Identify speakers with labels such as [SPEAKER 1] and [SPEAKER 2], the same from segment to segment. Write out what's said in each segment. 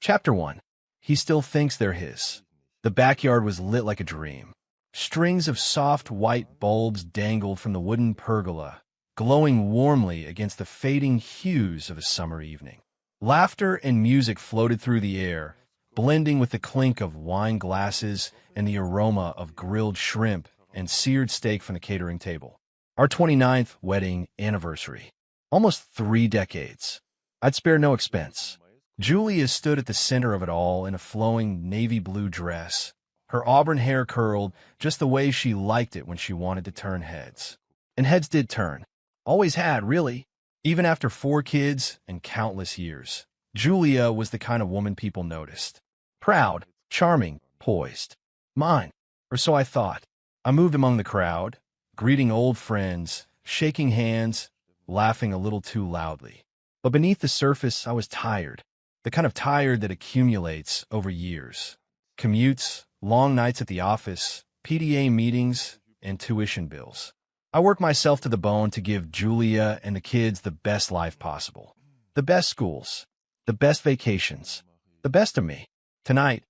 [SPEAKER 1] Chapter 1. He still thinks they're his. The backyard was lit like a dream. Strings of soft white bulbs dangled from the wooden pergola, glowing warmly against the fading hues of a summer evening. Laughter and music floated through the air, blending with the clink of wine glasses and the aroma of grilled shrimp and seared steak from the catering table. Our 29th wedding anniversary. Almost 3 decades. I'd spare no expense. Julia stood at the center of it all in a flowing navy blue dress, her auburn hair curled just the way she liked it when she wanted to turn heads. And heads did turn. Always had, really. Even after 4 kids and countless years, Julia was the kind of woman people noticed. Proud, charming, poised. Mine, or so I thought. I moved among the crowd, greeting old friends, shaking hands, laughing a little too loudly. But beneath the surface, I was tired. The kind of tired that accumulates over years. Commutes, long nights at the office, PTA meetings, and tuition bills. I worked myself to the bone to give Julia and the kids the best life possible. The best schools, the best vacations, the best of me. Tonight,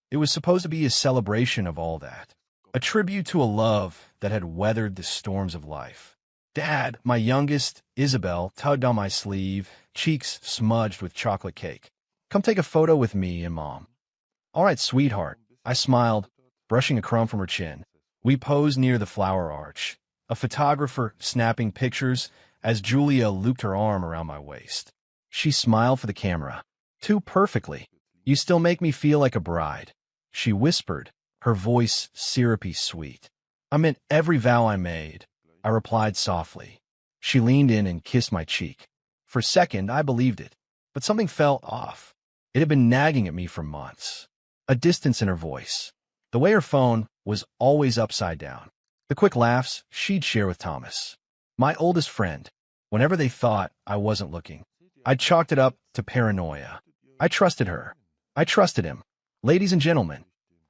[SPEAKER 1] it was supposed to be a celebration of all that. A tribute to a love that had weathered the storms of life. Dad, my youngest, Isabel, tugged on my sleeve, cheeks smudged with chocolate cake. Come take a photo with me and Mom. All right, sweetheart, I smiled, brushing a crumb from her chin. We posed near the flower arch, a photographer snapping pictures as Julia looped her arm around my waist. She smiled for the camera. Too perfectly. You still make me feel like a bride, she whispered, her voice syrupy sweet. I meant every vow I made, I replied softly. She leaned in and kissed my cheek. For a second, I believed it, but something felt off. It had been nagging at me for months. A distance in her voice. The way her phone was always upside down. The quick laughs she'd share with Thomas, my oldest friend, whenever they thought I wasn't looking. I chalked it up to paranoia. I trusted her. I trusted him. Ladies and gentlemen,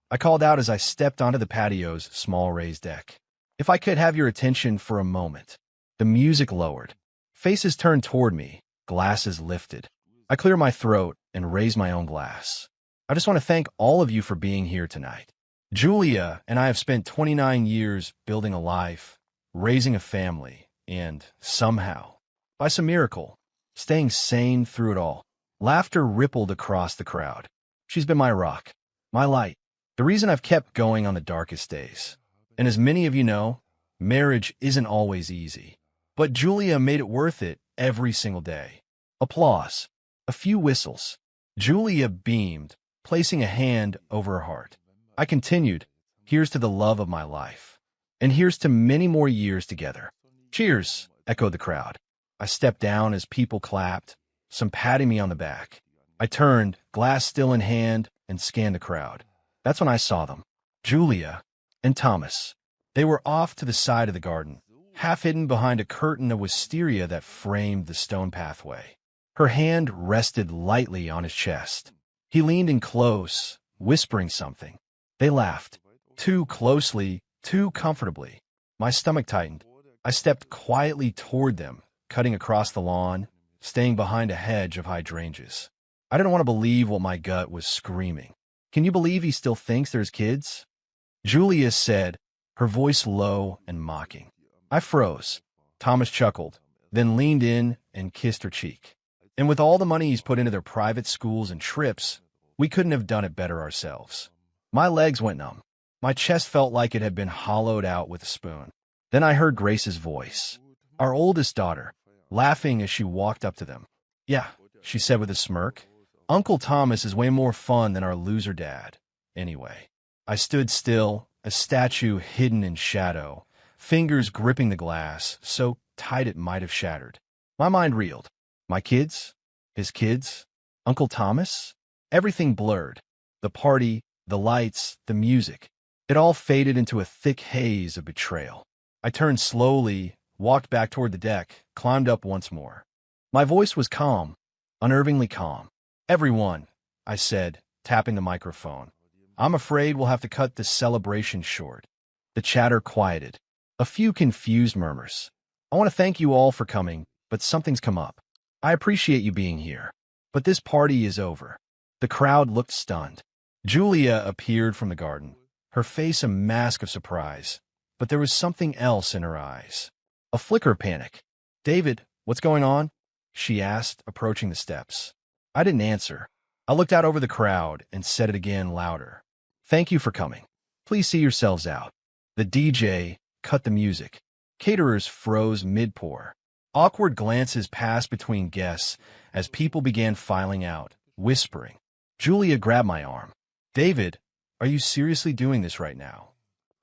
[SPEAKER 1] I called out as I stepped onto the patio's small raised deck. If I could have your attention for a moment. The music lowered. Faces turned toward me, glasses lifted. I cleared my throat and raised my own glass. I just want to thank all of you for being here tonight. Julia and I have spent 29 years building a life, raising a family, and somehow, by some miracle, staying sane through it all. Laughter rippled across the crowd. She's been my rock, my light, the reason I've kept going on the darkest days. And as many of you know, marriage isn't always easy. But Julia made it worth it every single day. Applause. A few whistles. Julia beamed, placing a hand over her heart. I continued, here's to the love of my life. And here's to many more years together. Cheers, echoed the crowd. I stepped down as people clapped, some patting me on the back. I turned, glass still in hand, and scanned the crowd. That's when I saw them. Julia and Thomas. They were off to the side of the garden, half hidden behind a curtain of wisteria that framed the stone pathway. Her hand rested lightly on his chest. He leaned in close, whispering something. They laughed. Too closely, too comfortably. My stomach tightened. I stepped quietly toward them, cutting across the lawn, staying behind a hedge of hydrangeas. I didn't want to believe what my gut was screaming. Can you believe he still thinks there's kids? Julia said, her voice low and mocking. I froze. Thomas chuckled, then leaned in and kissed her cheek. And with all the money he's put into their private schools and trips, we couldn't have done it better ourselves. My legs went numb. My chest felt like it had been hollowed out with a spoon. Then I heard Grace's voice, our oldest daughter, laughing as she walked up to them. Yeah, she said with a smirk. Uncle Thomas is way more fun than our loser dad. Anyway, I stood still, a statue hidden in shadow, fingers gripping the glass, so tight it might have shattered. My mind reeled. My kids? His kids? Uncle Thomas? Everything blurred. The party, the lights, the music. It all faded into a thick haze of betrayal. I turned slowly, walked back toward the deck, climbed up once more. My voice was calm, unnervingly calm. Everyone, I said, tapping the microphone. I'm afraid we'll have to cut this celebration short. The chatter quieted. A few confused murmurs. I want to thank you all for coming, but something's come up. I appreciate you being here, but this party is over. The crowd looked stunned. Julia appeared from the garden, her face a mask of surprise, but there was something else in her eyes. A flicker of panic. "David, what's going on?" she asked, approaching the steps. I didn't answer. I looked out over the crowd and said it again louder. "Thank you for coming. Please see yourselves out." The DJ cut the music. Caterers froze mid-pour. Awkward glances passed between guests as people began filing out, whispering. Julia grabbed my arm. "David, are you seriously doing this right now?"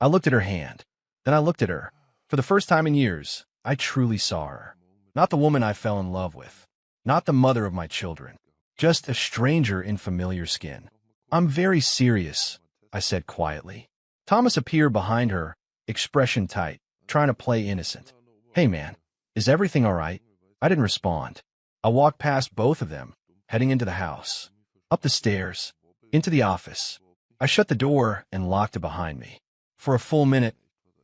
[SPEAKER 1] I looked at her hand. Then I looked at her. For the first time in years, I truly saw her. Not the woman I fell in love with. Not the mother of my children. Just a stranger in familiar skin. "I'm very serious," I said quietly. Thomas appeared behind her, expression tight, trying to play innocent. "Hey man, is everything all right?" I didn't respond. I walked past both of them, heading into the house. Up the stairs, into the office. I shut the door and locked it behind me. For a full minute,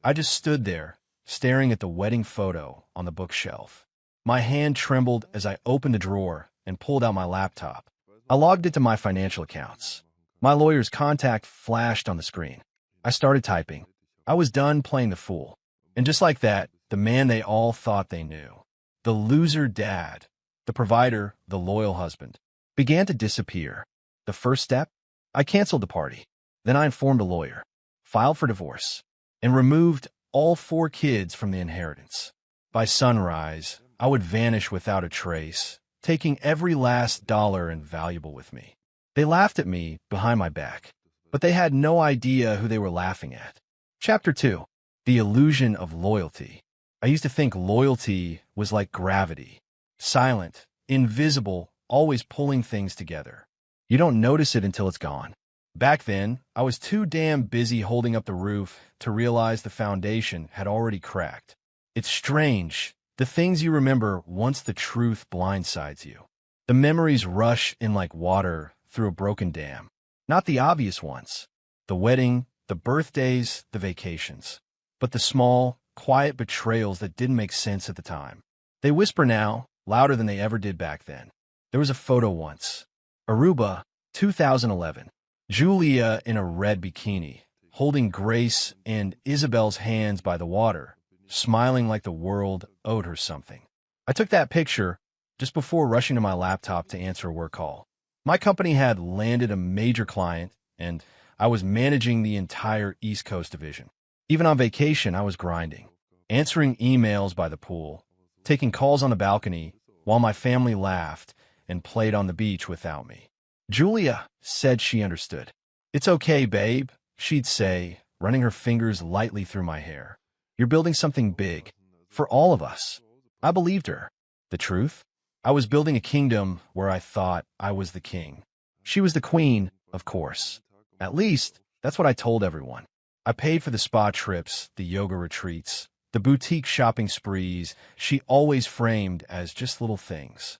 [SPEAKER 1] I just stood there, staring at the wedding photo on the bookshelf. My hand trembled as I opened a drawer and pulled out my laptop. I logged into my financial accounts. My lawyer's contact flashed on the screen. I started typing. I was done playing the fool. And just like that, the man they all thought they knew, the loser dad, the provider, the loyal husband, began to disappear. The first step? I canceled the party. Then I informed a lawyer, filed for divorce, and removed all 4 kids from the inheritance. By sunrise, I would vanish without a trace, taking every last dollar and valuable with me. They laughed at me behind my back, but they had no idea who they were laughing at. Chapter 2. The Illusion of Loyalty. I used to think loyalty was like gravity. Silent, invisible, always pulling things together. You don't notice it until it's gone. Back then, I was too damn busy holding up the roof to realize the foundation had already cracked. It's strange, the things you remember once the truth blindsides you. The memories rush in like water through a broken dam. Not the obvious ones. The wedding, the birthdays, the vacations. But the small, quiet betrayals that didn't make sense at the time. They whisper now, louder than they ever did back then. There was a photo once. Aruba, 2011. Julia in a red bikini, holding Grace and Isabel's hands by the water, smiling like the world owed her something. I took that picture just before rushing to my laptop to answer a work call. My company had landed a major client, and I was managing the entire East Coast division. Even on vacation, I was grinding, answering emails by the pool, taking calls on the balcony while my family laughed and played on the beach without me. Julia said she understood. "It's okay, babe," she'd say, running her fingers lightly through my hair. "You're building something big. For all of us." I believed her. The truth? I was building a kingdom where I thought I was the king. She was the queen, of course. At least, that's what I told everyone. I paid for the spa trips, the yoga retreats, the boutique shopping sprees she always framed as just little things.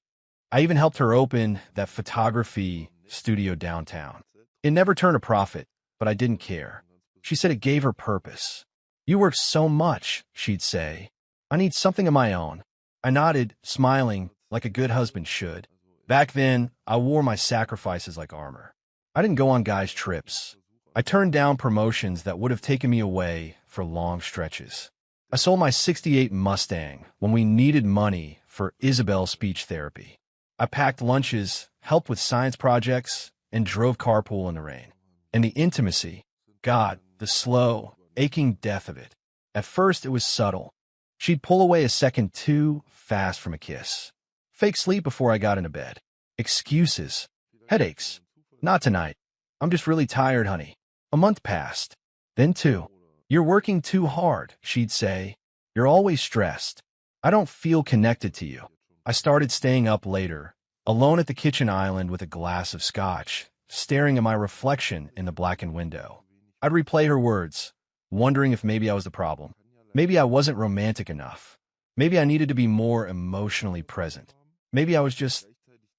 [SPEAKER 1] I even helped her open that photography studio downtown. It never turned a profit, but I didn't care. She said it gave her purpose. "You work so much," she'd say. "I need something of my own." I nodded, smiling, like a good husband should. Back then, I wore my sacrifices like armor. I didn't go on guys' trips. I turned down promotions that would have taken me away for long stretches. I sold my '68 Mustang when we needed money for Isabel's speech therapy. I packed lunches, helped with science projects, and drove carpool in the rain. And the intimacy, God, the slow, aching death of it. At first, it was subtle. She'd pull away a second too fast from a kiss. Fake sleep before I got into bed. Excuses. Headaches. "Not tonight. I'm just really tired, honey." A month passed. Then 2. "You're working too hard," she'd say. "You're always stressed. I don't feel connected to you." I started staying up later, alone at the kitchen island with a glass of scotch, staring at my reflection in the blackened window. I'd replay her words, wondering if maybe I was the problem. Maybe I wasn't romantic enough. Maybe I needed to be more emotionally present. Maybe I was just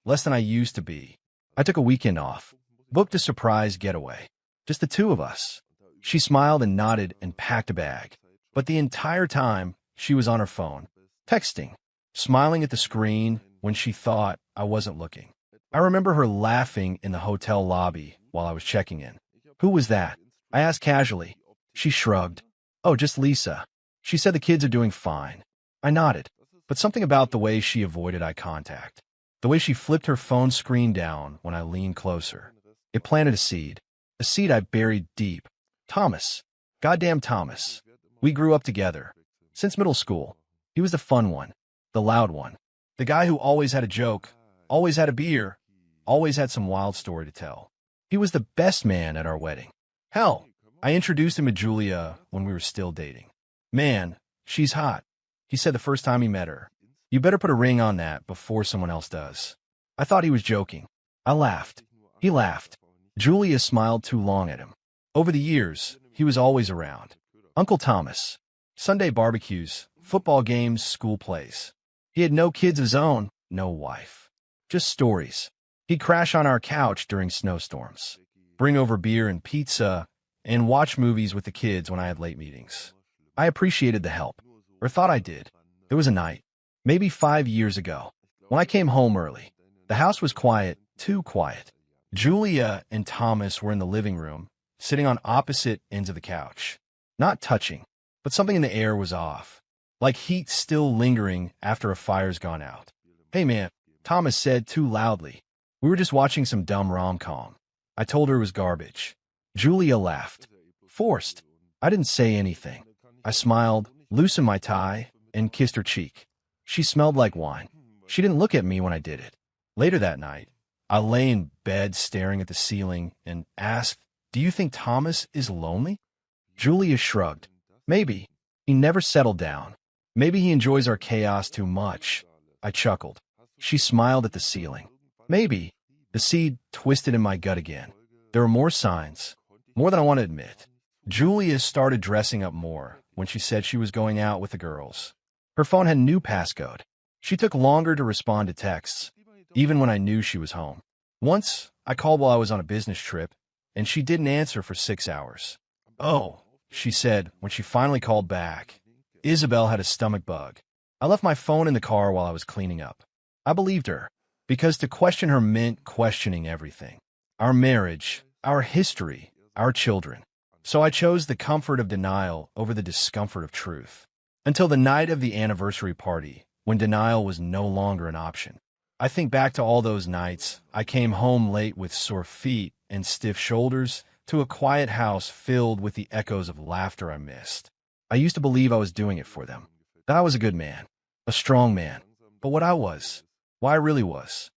[SPEAKER 1] less than I used to be. I took a weekend off, booked a surprise getaway. Just the 2 of us. She smiled and nodded and packed a bag. But the entire time, she was on her phone, texting, smiling at the screen when she thought I wasn't looking. I remember her laughing in the hotel lobby while I was checking in. Who was that? I asked casually. She shrugged. Oh, just Lisa. She said the kids are doing fine. I nodded, but something about the way she avoided eye contact, the way she flipped her phone screen down when I leaned closer, it planted a seed I buried deep. Thomas. Goddamn Thomas. We grew up together. Since middle school. He was the fun one, the loud one, the guy who always had a joke, always had a beer, always had some wild story to tell. He was the best man at our wedding. Hell, I introduced him to Julia when we were still dating. Man, she's hot, he said the first time he met her. You better put a ring on that before someone else does. I thought he was joking. I laughed. He laughed. Julia smiled too long at him. Over the years, he was always around. Uncle Thomas. Sunday barbecues, football games, school plays. He had no kids of his own, no wife. Just stories. He'd crash on our couch during snowstorms, bring over beer and pizza, and watch movies with the kids when I had late meetings. I appreciated the help, or thought I did. There was a night, maybe 5 years ago, when I came home early. The house was quiet, too quiet. Julia and Thomas were in the living room, sitting on opposite ends of the couch. Not touching, but something in the air was off, like heat still lingering after a fire's gone out. Hey man, Thomas said too loudly. We were just watching some dumb rom-com. I told her it was garbage. Julia laughed. Forced. I didn't say anything. I smiled, loosened my tie, and kissed her cheek. She smelled like wine. She didn't look at me when I did it. Later that night, I lay in bed staring at the ceiling and asked, "Do you think Thomas is lonely?" Julia shrugged. Maybe. He never settled down. Maybe he enjoys our chaos too much. I chuckled. She smiled at the ceiling. Maybe. The seed twisted in my gut again. There were more signs, more than I want to admit. Julia started dressing up more when she said she was going out with the girls. Her phone had a new passcode. She took longer to respond to texts, even when I knew she was home. Once, I called while I was on a business trip, and she didn't answer for 6 hours. Oh, she said when she finally called back. Isabel had a stomach bug. I left my phone in the car while I was cleaning up. I believed her, because to question her meant questioning everything. Our marriage, our history, our children. So I chose the comfort of denial over the discomfort of truth. Until the night of the anniversary party, when denial was no longer an option. I think back to all those nights. I came home late with sore feet and stiff shoulders to a quiet house filled with the echoes of laughter I missed. I used to believe I was doing it for them, that I was a good man, a strong man. But what I was, what I really was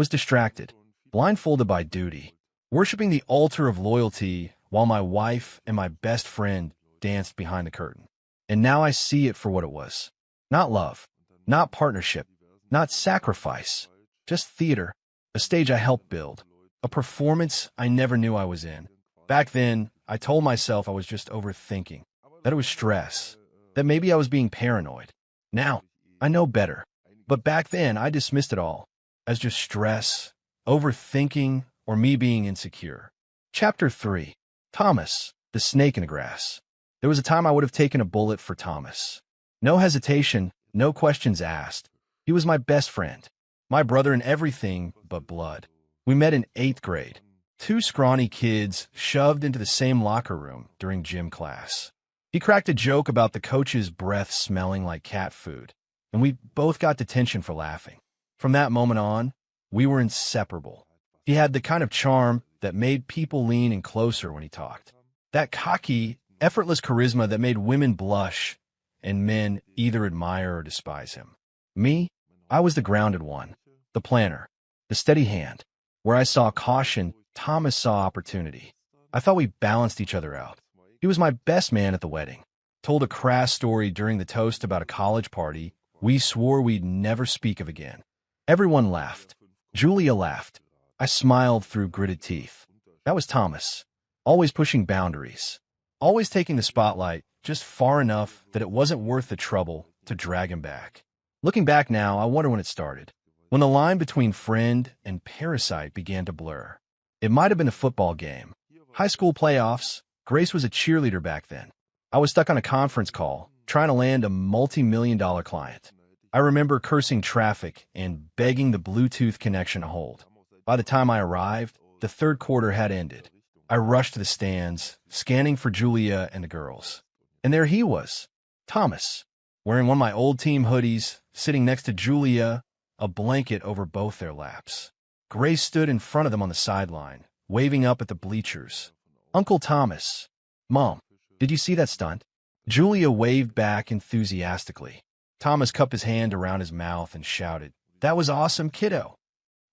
[SPEAKER 1] distracted, blindfolded by duty, worshiping the altar of loyalty while my wife and my best friend danced behind the curtain. And now I see it for what it was. Not love, not partnership, not sacrifice, just theater, a stage I helped build, a performance I never knew I was in. Back then, I told myself I was just overthinking, that it was stress, that maybe I was being paranoid. Now, I know better. But back then, I dismissed it all as just stress, overthinking, or me being insecure. Chapter 3. Thomas, the snake in the grass. There was a time I would have taken a bullet for Thomas. No hesitation, no questions asked. He was my best friend, my brother in everything but blood. We met in 8th grade. 2 scrawny kids shoved into the same locker room during gym class. He cracked a joke about the coach's breath smelling like cat food, and we both got detention for laughing. From that moment on, we were inseparable. He had the kind of charm that made people lean in closer when he talked. That cocky, effortless charisma that made women blush and men either admire or despise him. Me, I was the grounded one, the planner, the steady hand. Where I saw caution, Thomas saw opportunity. I thought we balanced each other out. He was my best man at the wedding. Told a crass story during the toast about a college party we swore we'd never speak of again. Everyone laughed. Julia laughed. I smiled through gritted teeth. That was Thomas. Always pushing boundaries. Always taking the spotlight just far enough that it wasn't worth the trouble to drag him back. Looking back now, I wonder when it started. When the line between friend and parasite began to blur. It might have been a football game. High school playoffs. Grace was a cheerleader back then. I was stuck on a conference call, trying to land a multi-million-dollar client. I remember cursing traffic and begging the Bluetooth connection to hold. By the time I arrived, the third quarter had ended. I rushed to the stands, scanning for Julia and the girls. And there he was, Thomas, wearing one of my old team hoodies, sitting next to Julia, a blanket over both their laps. Grace stood in front of them on the sideline, waving up at the bleachers. Uncle Thomas. Mom, did you see that stunt? Julia waved back enthusiastically. Thomas cupped his hand around his mouth and shouted, "That was awesome, kiddo."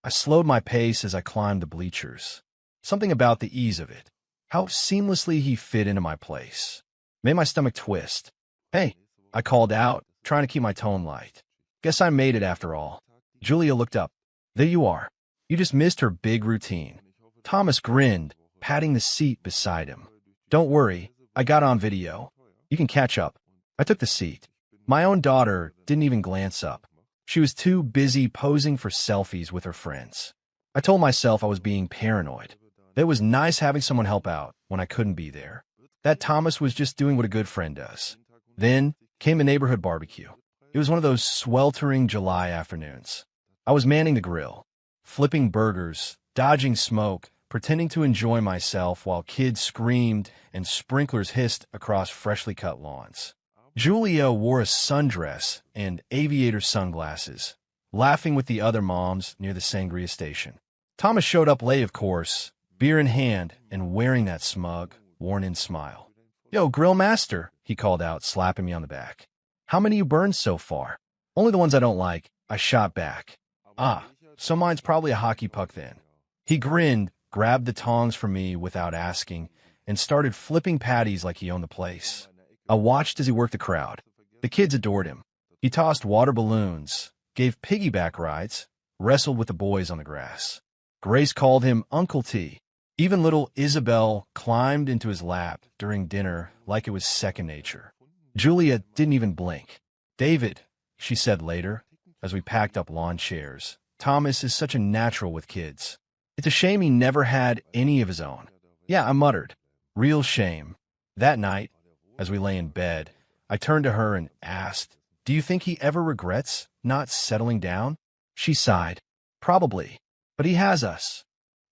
[SPEAKER 1] I slowed my pace as I climbed the bleachers. Something about the ease of it. How seamlessly he fit into my place. Made my stomach twist. "Hey," I called out, trying to keep my tone light. "Guess I made it after all." Julia looked up. "There you are. You just missed her big routine." Thomas grinned, patting the seat beside him. "Don't worry, I got on video. You can catch up." I took the seat. My own daughter didn't even glance up. She was too busy posing for selfies with her friends. I told myself I was being paranoid. It was nice having someone help out when I couldn't be there. That Thomas was just doing what a good friend does. Then came the neighborhood barbecue. It was one of those sweltering July afternoons. I was manning the grill, flipping burgers, dodging smoke, pretending to enjoy myself while kids screamed and sprinklers hissed across freshly cut lawns. Julia wore a sundress and aviator sunglasses, laughing with the other moms near the sangria station. Thomas showed up late, of course, beer in hand and wearing that smug, worn-in smile. "Yo, Grill Master," he called out, slapping me on the back. "How many you burned so far?" "Only the ones I don't like," I shot back. "Ah, so mine's probably a hockey puck then." He grinned, grabbed the tongs from me without asking, and started flipping patties like he owned the place. I watched as he worked the crowd. The kids adored him. He tossed water balloons, gave piggyback rides, wrestled with the boys on the grass. Grace called him Uncle T. Even little Isabel climbed into his lap during dinner like it was second nature. Julia didn't even blink. "David," she said later, as we packed up lawn chairs, "Thomas is such a natural with kids. It's a shame he never had any of his own." "Yeah," I muttered. "Real shame." That night, as we lay in bed, I turned to her and asked, "Do you think he ever regrets not settling down?" She sighed. "Probably. But he has us.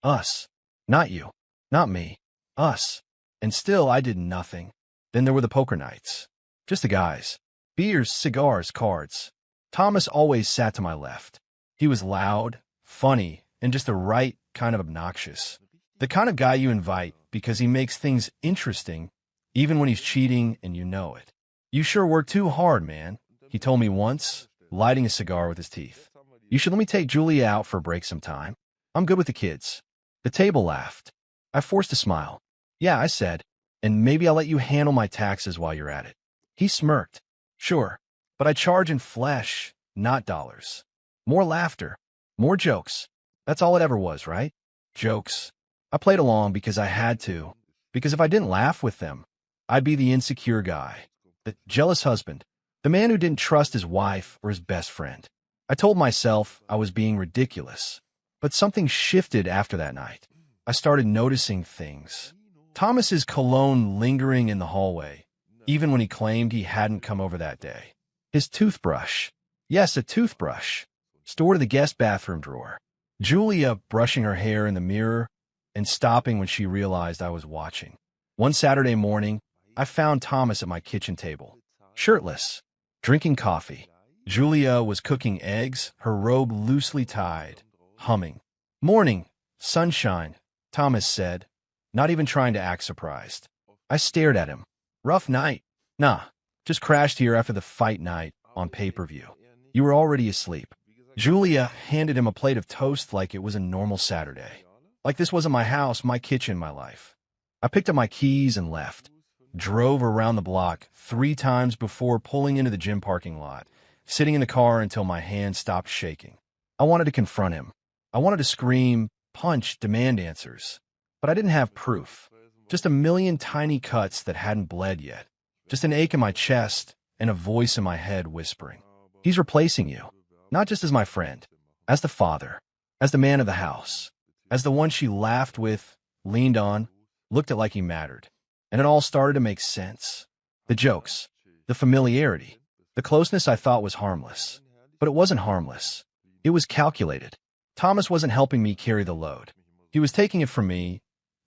[SPEAKER 1] Us. Not you. Not me. Us." And still I did nothing. Then there were the poker nights. Just the guys. Beers, cigars, cards. Thomas always sat to my left. He was loud, funny, and just the right kind of obnoxious. The kind of guy you invite because he makes things interesting, even when he's cheating and you know it. "You sure work too hard, man," he told me once, lighting a cigar with his teeth. "You should let me take Julia out for a break sometime. I'm good with the kids." The table laughed. I forced a smile. "Yeah," I said, "and maybe I'll let you handle my taxes while you're at it." He smirked. "Sure, but I charge in flesh, not dollars." More laughter. More jokes. That's all it ever was, right? Jokes. I played along because I had to, because if I didn't laugh with them, I'd be the insecure guy, the jealous husband, the man who didn't trust his wife or his best friend. I told myself I was being ridiculous, but something shifted after that night. I started noticing things. Thomas's cologne lingering in the hallway, even when he claimed he hadn't come over that day. His toothbrush. Yes, a toothbrush. Stored in the guest bathroom drawer. Julia brushing her hair in the mirror and stopping when she realized I was watching. One Saturday morning, I found Thomas at my kitchen table, shirtless, drinking coffee. Julia was cooking eggs, her robe loosely tied, humming. "Morning, sunshine," Thomas said, not even trying to act surprised. I stared at him. "Rough night." "Nah, just crashed here after the fight night on pay-per-view. You were already asleep." Julia handed him a plate of toast like it was a normal Saturday. Like this wasn't my house, my kitchen, my life. I picked up my keys and left. Drove around the block 3 times before pulling into the gym parking lot, sitting in the car until my hands stopped shaking. I wanted to confront him. I wanted to scream, punch, demand answers. But I didn't have proof. Just a million tiny cuts that hadn't bled yet. Just an ache in my chest and a voice in my head whispering, "He's replacing you. Not just as my friend, as the father, as the man of the house, as the one she laughed with, leaned on, looked at like he mattered." And it all started to make sense. The jokes, the familiarity, the closeness I thought was harmless. But it wasn't harmless. It was calculated. Thomas wasn't helping me carry the load. He was taking it from me,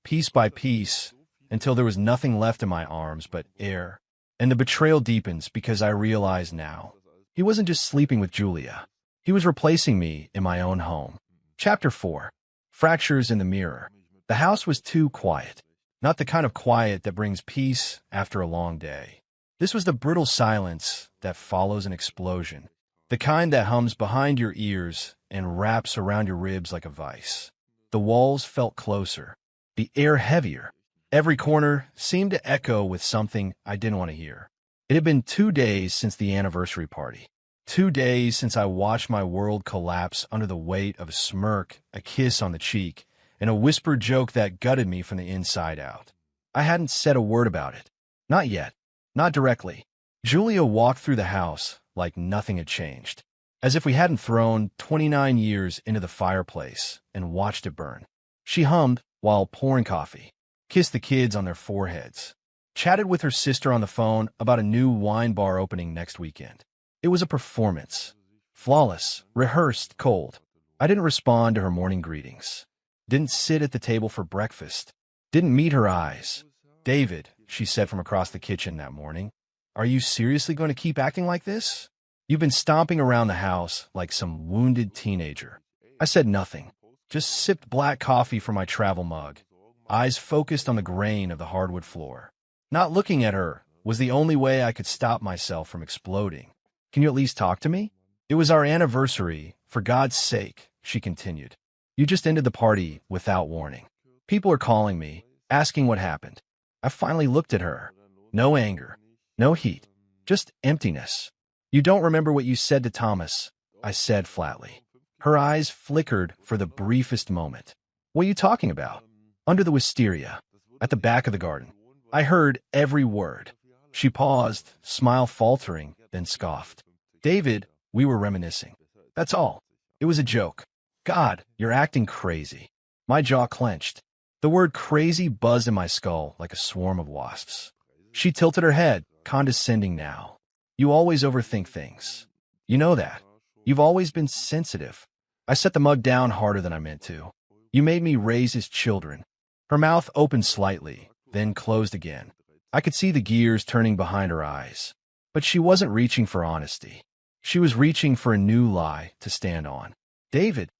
[SPEAKER 1] piece by piece, until there was nothing left in my arms but air. And the betrayal deepens because I realize now. He wasn't just sleeping with Julia. He was replacing me in my own home. Chapter 4. Fractures in the Mirror. The house was too quiet. Not the kind of quiet that brings peace after a long day. This was the brittle silence that follows an explosion. The kind that hums behind your ears and wraps around your ribs like a vice. The walls felt closer. The air heavier. Every corner seemed to echo with something I didn't want to hear. It had been 2 days since the anniversary party. 2 days since I watched my world collapse under the weight of a smirk, a kiss on the cheek, and a whispered joke that gutted me from the inside out. I hadn't said a word about it. Not yet. Not directly. Julia walked through the house like nothing had changed, as if we hadn't thrown 29 years into the fireplace and watched it burn. She hummed while pouring coffee, kissed the kids on their foreheads, chatted with her sister on the phone about a new wine bar opening next weekend. It was a performance. Flawless, rehearsed, cold. I didn't respond to her morning greetings. Didn't sit at the table for breakfast. Didn't meet her eyes. "David," she said from across the kitchen that morning, "are you seriously going to keep acting like this? You've been stomping around the house like some wounded teenager." I said nothing, just sipped black coffee from my travel mug, eyes focused on the grain of the hardwood floor. Not looking at her was the only way I could stop myself from exploding. "Can you at least talk to me? It was our anniversary, for God's sake," she continued. "You just ended the party without warning. People are calling me, asking what happened." I finally looked at her. No anger, no heat, just emptiness. "You don't remember what you said to Thomas," I said flatly. Her eyes flickered for the briefest moment. "What are you talking about?" "Under the wisteria, at the back of the garden. I heard every word." She paused, smile faltering, then scoffed. "David, we were reminiscing. That's all. It was a joke." "God, you're acting crazy." My jaw clenched. The word crazy buzzed in my skull like a swarm of wasps. She tilted her head, condescending now. "You always overthink things. You know that. You've always been sensitive." I set the mug down harder than I meant to. "You made me raise his children." Her mouth opened slightly, then closed again. I could see the gears turning behind her eyes. But she wasn't reaching for honesty. She was reaching for a new lie to stand on. "David,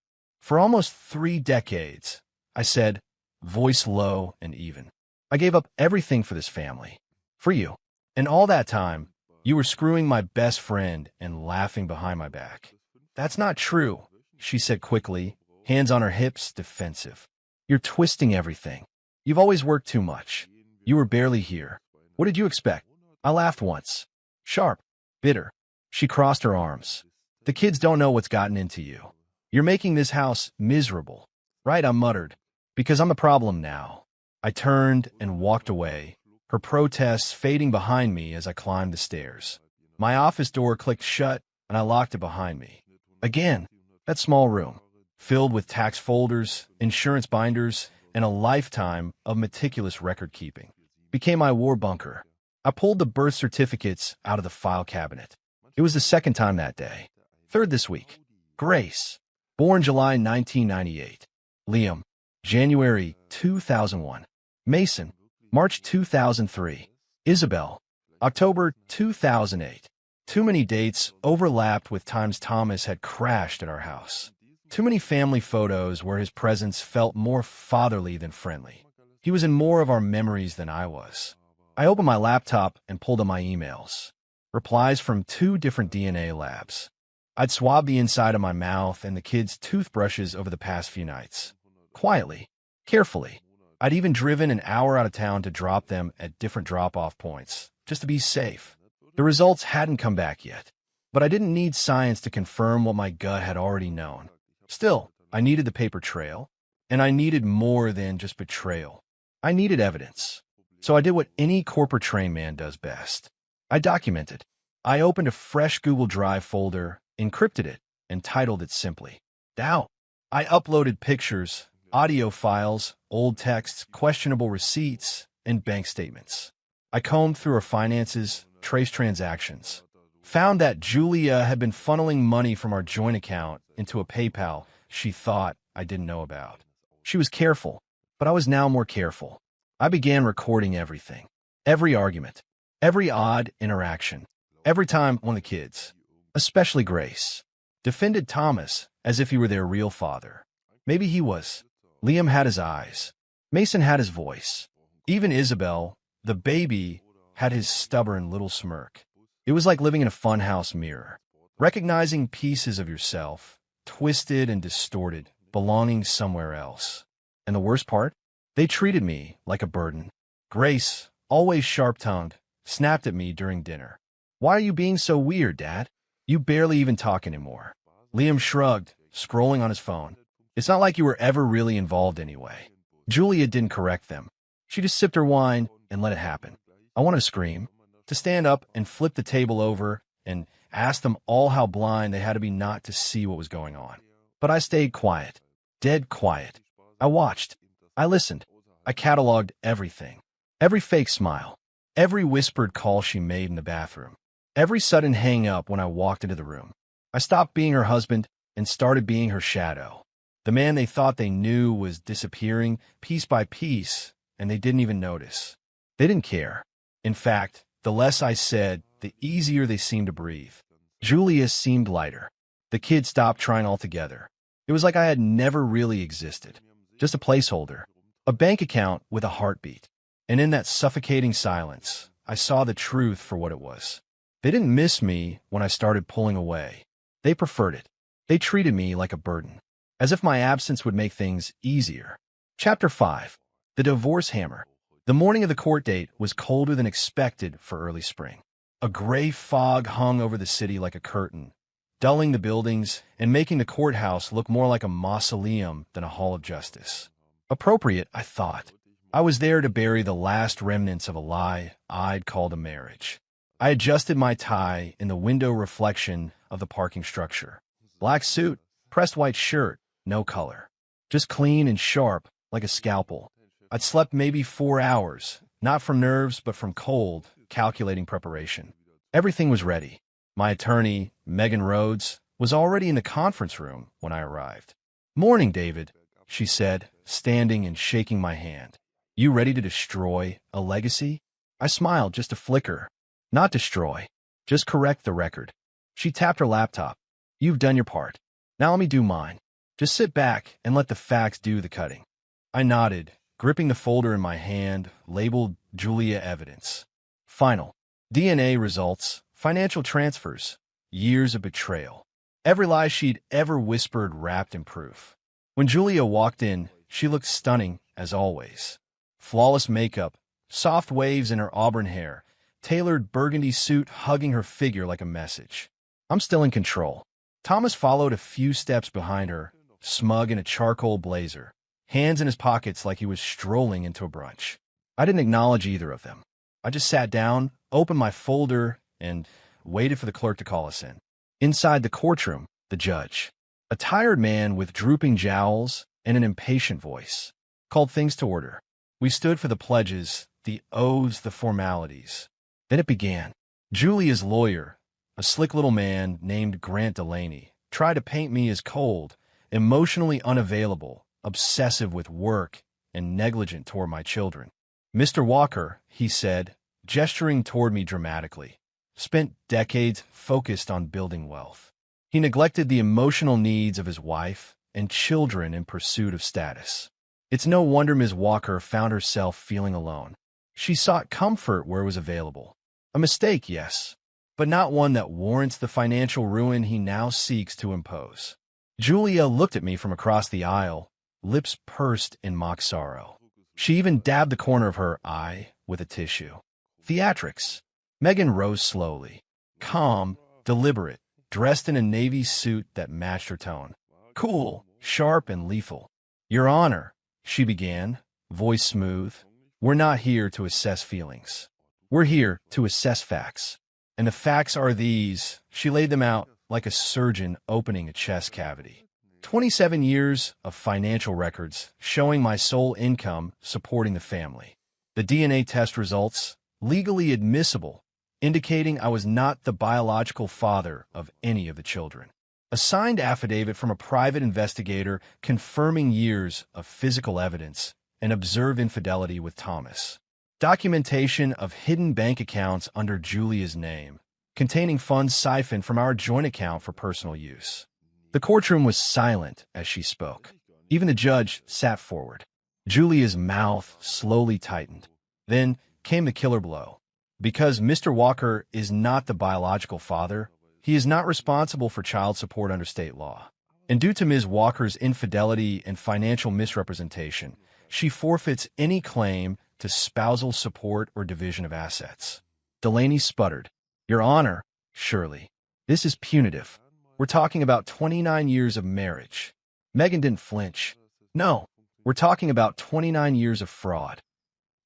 [SPEAKER 1] for almost 3 decades," I said, voice low and even, "I gave up everything for this family. For you. And all that time, you were screwing my best friend and laughing behind my back." "That's not true," she said quickly, hands on her hips, defensive. "You're twisting everything. You've always worked too much. You were barely here. What did you expect?" I laughed once. Sharp, bitter. She crossed her arms. "The kids don't know what's gotten into you. You're making this house miserable." "Right," I muttered, "because I'm the problem now." I turned and walked away, her protests fading behind me as I climbed the stairs. My office door clicked shut, and I locked it behind me. Again, that small room, filled with tax folders, insurance binders, and a lifetime of meticulous record-keeping, became my war bunker. I pulled the birth certificates out of the file cabinet. It was the second time that day. Third this week. Grace, born July 1998. Liam, January 2001. Mason, March 2003. Isabel, October 2008. Too many dates overlapped with times Thomas had crashed at our house. Too many family photos where his presence felt more fatherly than friendly. He was in more of our memories than I was. I opened my laptop and pulled up my emails. Replies from 2 different DNA labs. I'd swabbed the inside of my mouth and the kids' toothbrushes over the past few nights. Quietly, carefully. I'd even driven an hour out of town to drop them at different drop-off points, just to be safe. The results hadn't come back yet, but I didn't need science to confirm what my gut had already known. Still, I needed the paper trail, and I needed more than just betrayal. I needed evidence. So I did what any corporate-trained man does best. I documented. I opened a fresh Google Drive folder, encrypted it, and titled it simply, "Dow." I uploaded pictures, audio files, old texts, questionable receipts, and bank statements. I combed through her finances, traced transactions, found that Julia had been funneling money from our joint account into a PayPal she thought I didn't know about. She was careful, but I was now more careful. I began recording everything. Every argument. Every odd interaction. Every time one of the kids, especially Grace, defended Thomas as if he were their real father. Maybe he was. Liam had his eyes. Mason had his voice. Even Isabel, the baby, had his stubborn little smirk. It was like living in a funhouse mirror, recognizing pieces of yourself, twisted and distorted, belonging somewhere else. And the worst part? They treated me like a burden. Grace, always sharp-tongued, snapped at me during dinner. "Why are you being so weird, Dad? You barely even talk anymore." Liam shrugged, scrolling on his phone. "It's not like you were ever really involved anyway." Julia didn't correct them. She just sipped her wine and let it happen. I wanted to scream, to stand up and flip the table over and ask them all how blind they had to be not to see what was going on. But I stayed quiet, dead quiet. I watched. I listened. I cataloged everything. Every fake smile. Every whispered call she made in the bathroom. Every sudden hang-up when I walked into the room. I stopped being her husband and started being her shadow. The man they thought they knew was disappearing piece by piece, and they didn't even notice. They didn't care. In fact, the less I said, the easier they seemed to breathe. Julia seemed lighter. The kids stopped trying altogether. It was like I had never really existed. Just a placeholder. A bank account with a heartbeat. And in that suffocating silence, I saw the truth for what it was. They didn't miss me when I started pulling away. They preferred it. They treated me like a burden, as if my absence would make things easier. Chapter 5. The Divorce Hammer. The morning of the court date was colder than expected for early spring. A gray fog hung over the city like a curtain, dulling the buildings and making the courthouse look more like a mausoleum than a hall of justice. Appropriate, I thought. I was there to bury the last remnants of a lie I'd called a marriage. I adjusted my tie in the window reflection of the parking structure. Black suit, pressed white shirt, no color. Just clean and sharp, like a scalpel. I'd slept maybe 4 hours, not from nerves but from cold, calculating preparation. Everything was ready. My attorney, Megan Rhodes, was already in the conference room when I arrived. "Morning, David," she said, standing and shaking my hand. "You ready to destroy a legacy?" I smiled just a flicker. "Not destroy. Just correct the record." She tapped her laptop. "You've done your part. Now let me do mine. Just sit back and let the facts do the cutting." I nodded, gripping the folder in my hand, labeled Julia Evidence. Final. DNA results, financial transfers, years of betrayal. Every lie she'd ever whispered wrapped in proof. When Julia walked in, she looked stunning, as always. Flawless makeup, soft waves in her auburn hair, tailored burgundy suit hugging her figure like a message. I'm still in control. Thomas followed a few steps behind her, smug in a charcoal blazer, hands in his pockets like he was strolling into a brunch. I didn't acknowledge either of them. I just sat down, opened my folder, and waited for the clerk to call us in. Inside the courtroom, the judge, a tired man with drooping jowls and an impatient voice, called things to order. We stood for the pledges, the oaths, the formalities. Then it began. Julia's lawyer, a slick little man named Grant Delaney, tried to paint me as cold, emotionally unavailable, obsessive with work, and negligent toward my children. "Mr. Walker," he said, gesturing toward me dramatically, spent decades focused on building wealth. He neglected the emotional needs of his wife and children in pursuit of status. It's no wonder Ms. Walker found herself feeling alone. She sought comfort where it was available. A mistake, yes, but not one that warrants the financial ruin he now seeks to impose. Julia looked at me from across the aisle, lips pursed in mock sorrow. She even dabbed the corner of her eye with a tissue. Theatrics. Megan rose slowly, calm, deliberate, dressed in a navy suit that matched her tone. Cool, sharp, and lethal. "Your Honor," she began, voice smooth, "we're not here to assess feelings. We're here to assess facts. And the facts are these." She laid them out like a surgeon opening a chest cavity. 27 years of financial records showing my sole income supporting the family. The DNA test results, legally admissible, indicating I was not the biological father of any of the children. A signed affidavit from a private investigator confirming years of physical evidence and observed infidelity with Thomas. Documentation of hidden bank accounts under Julia's name, containing funds siphoned from our joint account for personal use. The courtroom was silent as she spoke. Even the judge sat forward. Julia's mouth slowly tightened. Then came the killer blow. Because Mr. Walker is not the biological father, he is not responsible for child support under state law. And due to Ms. Walker's infidelity and financial misrepresentation, she forfeits any claim to spousal support or division of assets. Delaney sputtered. Your Honor, surely. This is punitive. We're talking about 29 years of marriage. Megan didn't flinch. No, we're talking about 29 years of fraud.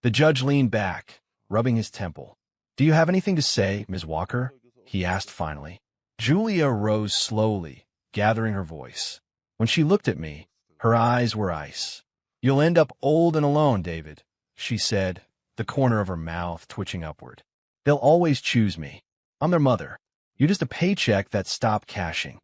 [SPEAKER 1] The judge leaned back, rubbing his temple. Do you have anything to say, Ms. Walker? He asked finally. Julia rose slowly, gathering her voice. When she looked at me, her eyes were ice. You'll end up old and alone, David, she said, the corner of her mouth twitching upward. They'll always choose me. I'm their mother. You're just a paycheck that stopped cashing.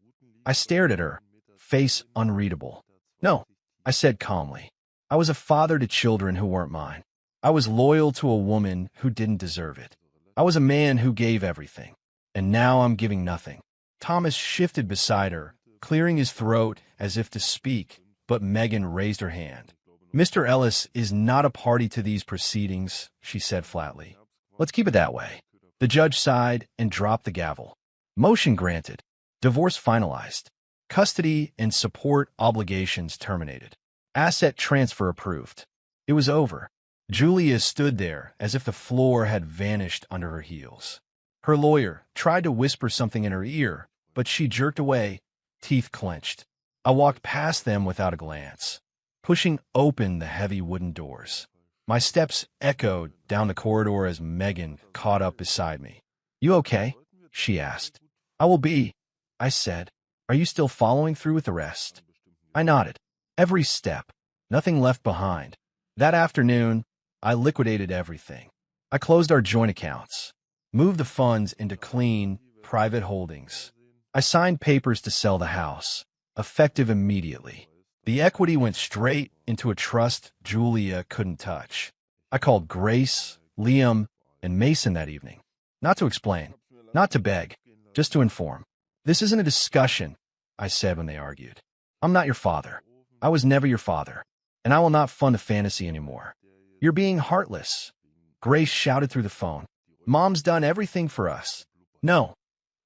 [SPEAKER 1] I stared at her, face unreadable. No, I said calmly. I was a father to children who weren't mine. I was loyal to a woman who didn't deserve it. I was a man who gave everything. And now I'm giving nothing. Thomas shifted beside her, clearing his throat as if to speak, but Megan raised her hand. Mr. Ellis is not a party to these proceedings, she said flatly. Let's keep it that way. The judge sighed and dropped the gavel. Motion granted. Divorce finalized. Custody and support obligations terminated. Asset transfer approved. It was over. Julia stood there as if the floor had vanished under her heels. Her lawyer tried to whisper something in her ear, but she jerked away, teeth clenched. I walked past them without a glance, pushing open the heavy wooden doors. My steps echoed down the corridor as Megan caught up beside me. You okay? She asked. I will be, I said. Are you still following through with the rest? I nodded. Every step. Nothing left behind. That afternoon, I liquidated everything. I closed our joint accounts, moved the funds into clean, private holdings. I signed papers to sell the house, effective immediately. The equity went straight into a trust Julia couldn't touch. I called Grace, Liam, and Mason that evening. Not to explain, not to beg, just to inform. This isn't a discussion, I said when they argued. I'm not your father. I was never your father, and I will not fund a fantasy anymore. You're being heartless. Grace shouted through the phone. Mom's done everything for us. No,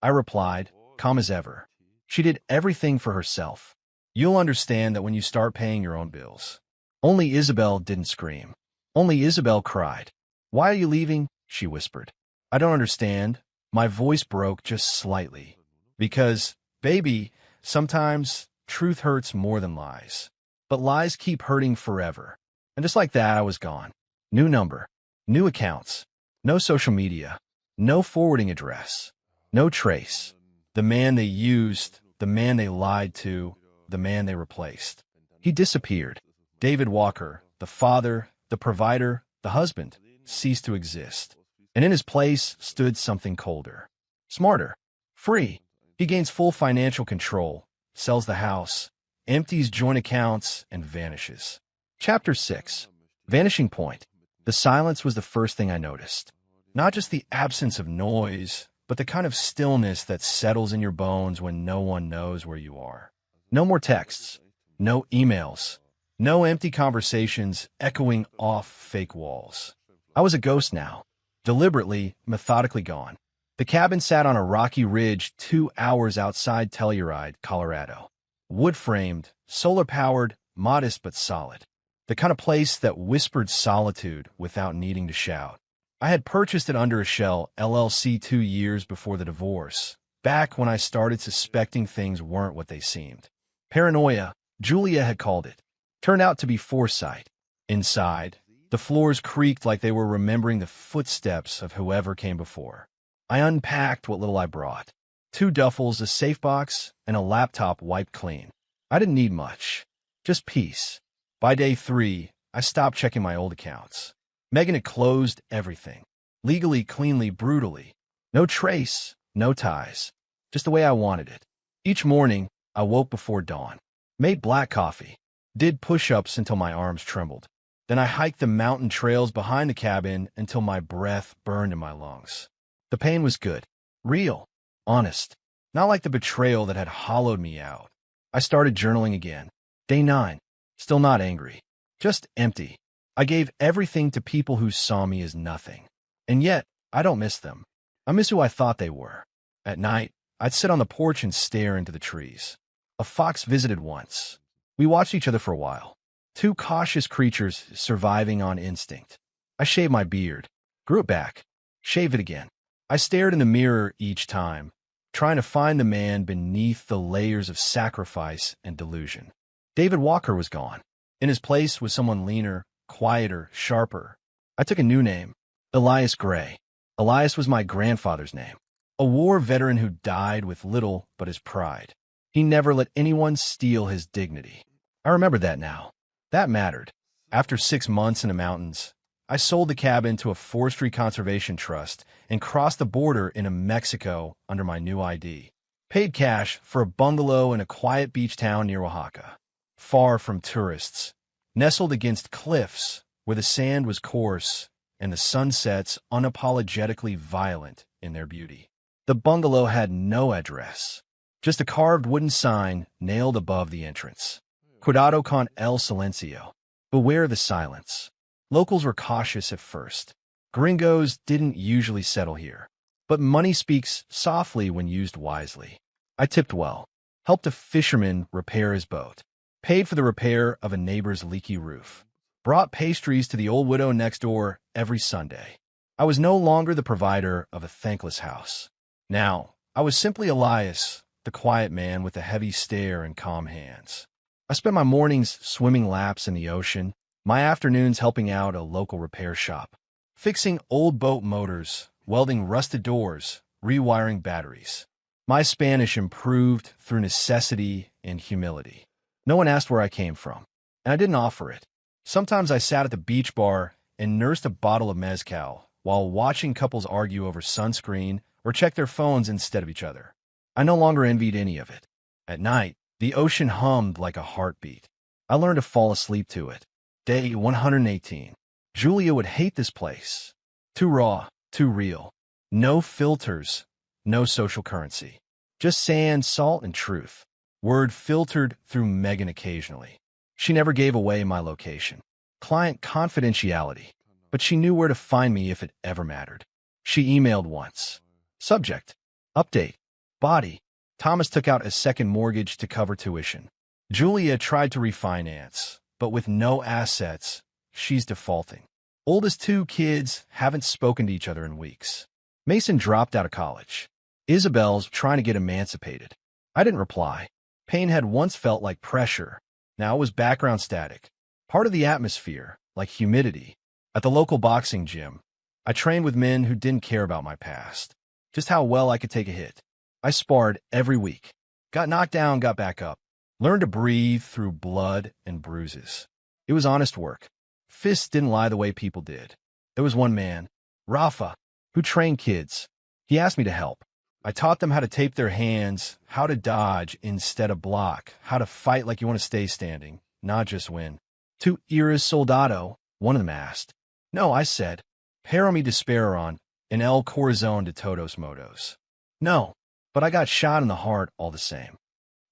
[SPEAKER 1] I replied, calm as ever. She did everything for herself. You'll understand that when you start paying your own bills. Only Isabel didn't scream. Only Isabel cried. Why are you leaving? She whispered. I don't understand. My voice broke just slightly. Because, baby, sometimes truth hurts more than lies. But lies keep hurting forever. And just like that, I was gone. New number. New accounts. No social media. No forwarding address. No trace. The man they used, the man they lied to, the man they replaced. He disappeared. David Walker, the father, the provider, the husband, ceased to exist. And in his place stood something colder. Smarter. Free. He gains full financial control, sells the house, empties joint accounts, and vanishes. Chapter 6. Vanishing Point. The silence was the first thing I noticed. Not just the absence of noise, but the kind of stillness that settles in your bones when no one knows where you are. No more texts. No emails. No empty conversations echoing off fake walls. I was a ghost now. Deliberately, methodically gone. The cabin sat on a rocky ridge 2 hours outside Telluride, Colorado. Wood-framed, solar-powered, modest but solid. The kind of place that whispered solitude without needing to shout. I had purchased it under a shell LLC 2 years before the divorce, back when I started suspecting things weren't what they seemed. Paranoia, Julia had called it. Turned out to be foresight. Inside, the floors creaked like they were remembering the footsteps of whoever came before. I unpacked what little I brought. 2 duffels, a safe box, and a laptop wiped clean. I didn't need much. Just peace. By day 3, I stopped checking my old accounts. Megan had closed everything. Legally, cleanly, brutally. No trace, no ties. Just the way I wanted it. Each morning, I woke before dawn, made black coffee, did push-ups until my arms trembled. Then I hiked the mountain trails behind the cabin until my breath burned in my lungs. The pain was good, real, honest, not like the betrayal that had hollowed me out. I started journaling again. Day 9, still not angry, just empty. I gave everything to people who saw me as nothing. And yet, I don't miss them. I miss who I thought they were. At night, I'd sit on the porch and stare into the trees. A fox visited once. We watched each other for a while. Two cautious creatures surviving on instinct. I shaved my beard, grew it back, shaved it again. I stared in the mirror each time, trying to find the man beneath the layers of sacrifice and delusion. David Walker was gone. In his place was someone leaner, quieter, sharper. I took a new name, Elias Gray. Elias was my grandfather's name, a war veteran who died with little but his pride. He never let anyone steal his dignity. I remember that now. That mattered. After 6 months in the mountains, I sold the cabin to a forestry conservation trust and crossed the border into Mexico under my new ID. Paid cash for a bungalow in a quiet beach town near Oaxaca, far from tourists, nestled against cliffs where the sand was coarse and the sunsets unapologetically violent in their beauty. The bungalow had no address, just a carved wooden sign nailed above the entrance. Cuidado con el silencio. Beware the silence. Locals were cautious at first. Gringos didn't usually settle here. But money speaks softly when used wisely. I tipped well, helped a fisherman repair his boat, paid for the repair of a neighbor's leaky roof, brought pastries to the old widow next door every Sunday. I was no longer the provider of a thankless house. Now, I was simply Elias, the quiet man with a heavy stare and calm hands. I spent my mornings swimming laps in the ocean, my afternoons helping out a local repair shop, fixing old boat motors, welding rusted doors, rewiring batteries. My Spanish improved through necessity and humility. No one asked where I came from, and I didn't offer it. Sometimes I sat at the beach bar and nursed a bottle of mezcal while watching couples argue over sunscreen or check their phones instead of each other. I no longer envied any of it. At night, the ocean hummed like a heartbeat. I learned to fall asleep to it. Day 118. Julia would hate this place. Too raw, too real. No filters, no social currency. Just sand, salt, and truth. Word filtered through Megan occasionally. She never gave away my location. Client confidentiality. But she knew where to find me if it ever mattered. She emailed once. Subject: update. Body: Thomas took out a second mortgage to cover tuition. Julia tried to refinance, but with no assets, she's defaulting. Oldest 2 kids haven't spoken to each other in weeks. Mason dropped out of college. Isabel's trying to get emancipated. I didn't reply. Pain had once felt like pressure. Now it was background static. Part of the atmosphere, like humidity. At the local boxing gym, I trained with men who didn't care about my past, just how well I could take a hit. I sparred every week. Got knocked down, got back up. Learned to breathe through blood and bruises. It was honest work. Fists didn't lie the way people did. There was one man, Rafa, who trained kids. He asked me to help. I taught them how to tape their hands, how to dodge instead of block, how to fight like you want to stay standing, not just win. "Tu eres soldado," one of them asked. "No," I said. "Pero mi desperaron, en el corazón de todos modos." "No, but I got shot in the heart all the same."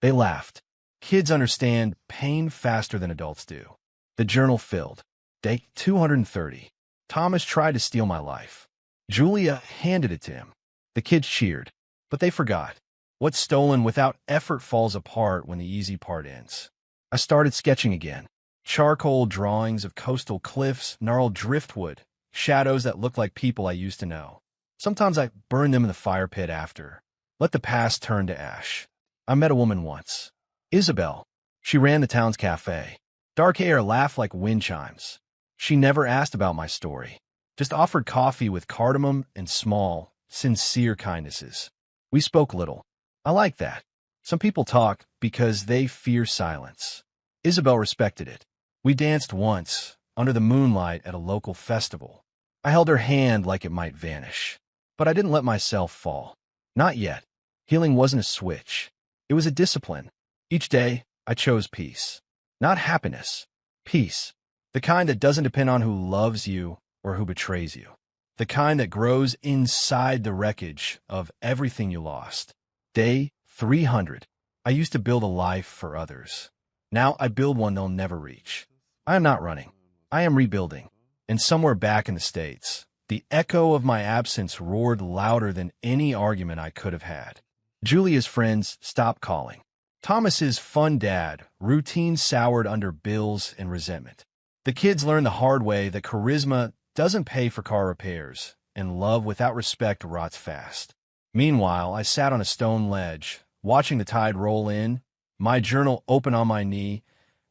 [SPEAKER 1] They laughed. Kids understand pain faster than adults do. The journal filled. Day 230. Thomas tried to steal my life. Julia handed it to him. The kids cheered, but they forgot. What's stolen without effort falls apart when the easy part ends. I started sketching again. Charcoal drawings of coastal cliffs, gnarled driftwood, shadows that looked like people I used to know. Sometimes I burned them in the fire pit after. Let the past turn to ash. I met a woman once. Isabel. She ran the town's cafe. Dark hair laughed like wind chimes. She never asked about my story, just offered coffee with cardamom and small, sincere kindnesses. We spoke little. I like that. Some people talk because they fear silence. Isabel respected it. We danced once, under the moonlight at a local festival. I held her hand like it might vanish. But I didn't let myself fall. Not yet. Healing wasn't a switch. It was a discipline. Each day, I chose peace. Not happiness. Peace. The kind that doesn't depend on who loves you or who betrays you. The kind that grows inside the wreckage of everything you lost. Day 300. I used to build a life for others. Now I build one they'll never reach. I am not running. I am rebuilding. And somewhere back in the States, the echo of my absence roared louder than any argument I could have had. Julia's friends stopped calling. Thomas's fun dad, routine soured under bills and resentment. The kids learned the hard way that charisma doesn't pay for car repairs, and love without respect rots fast. Meanwhile, I sat on a stone ledge, watching the tide roll in, my journal open on my knee,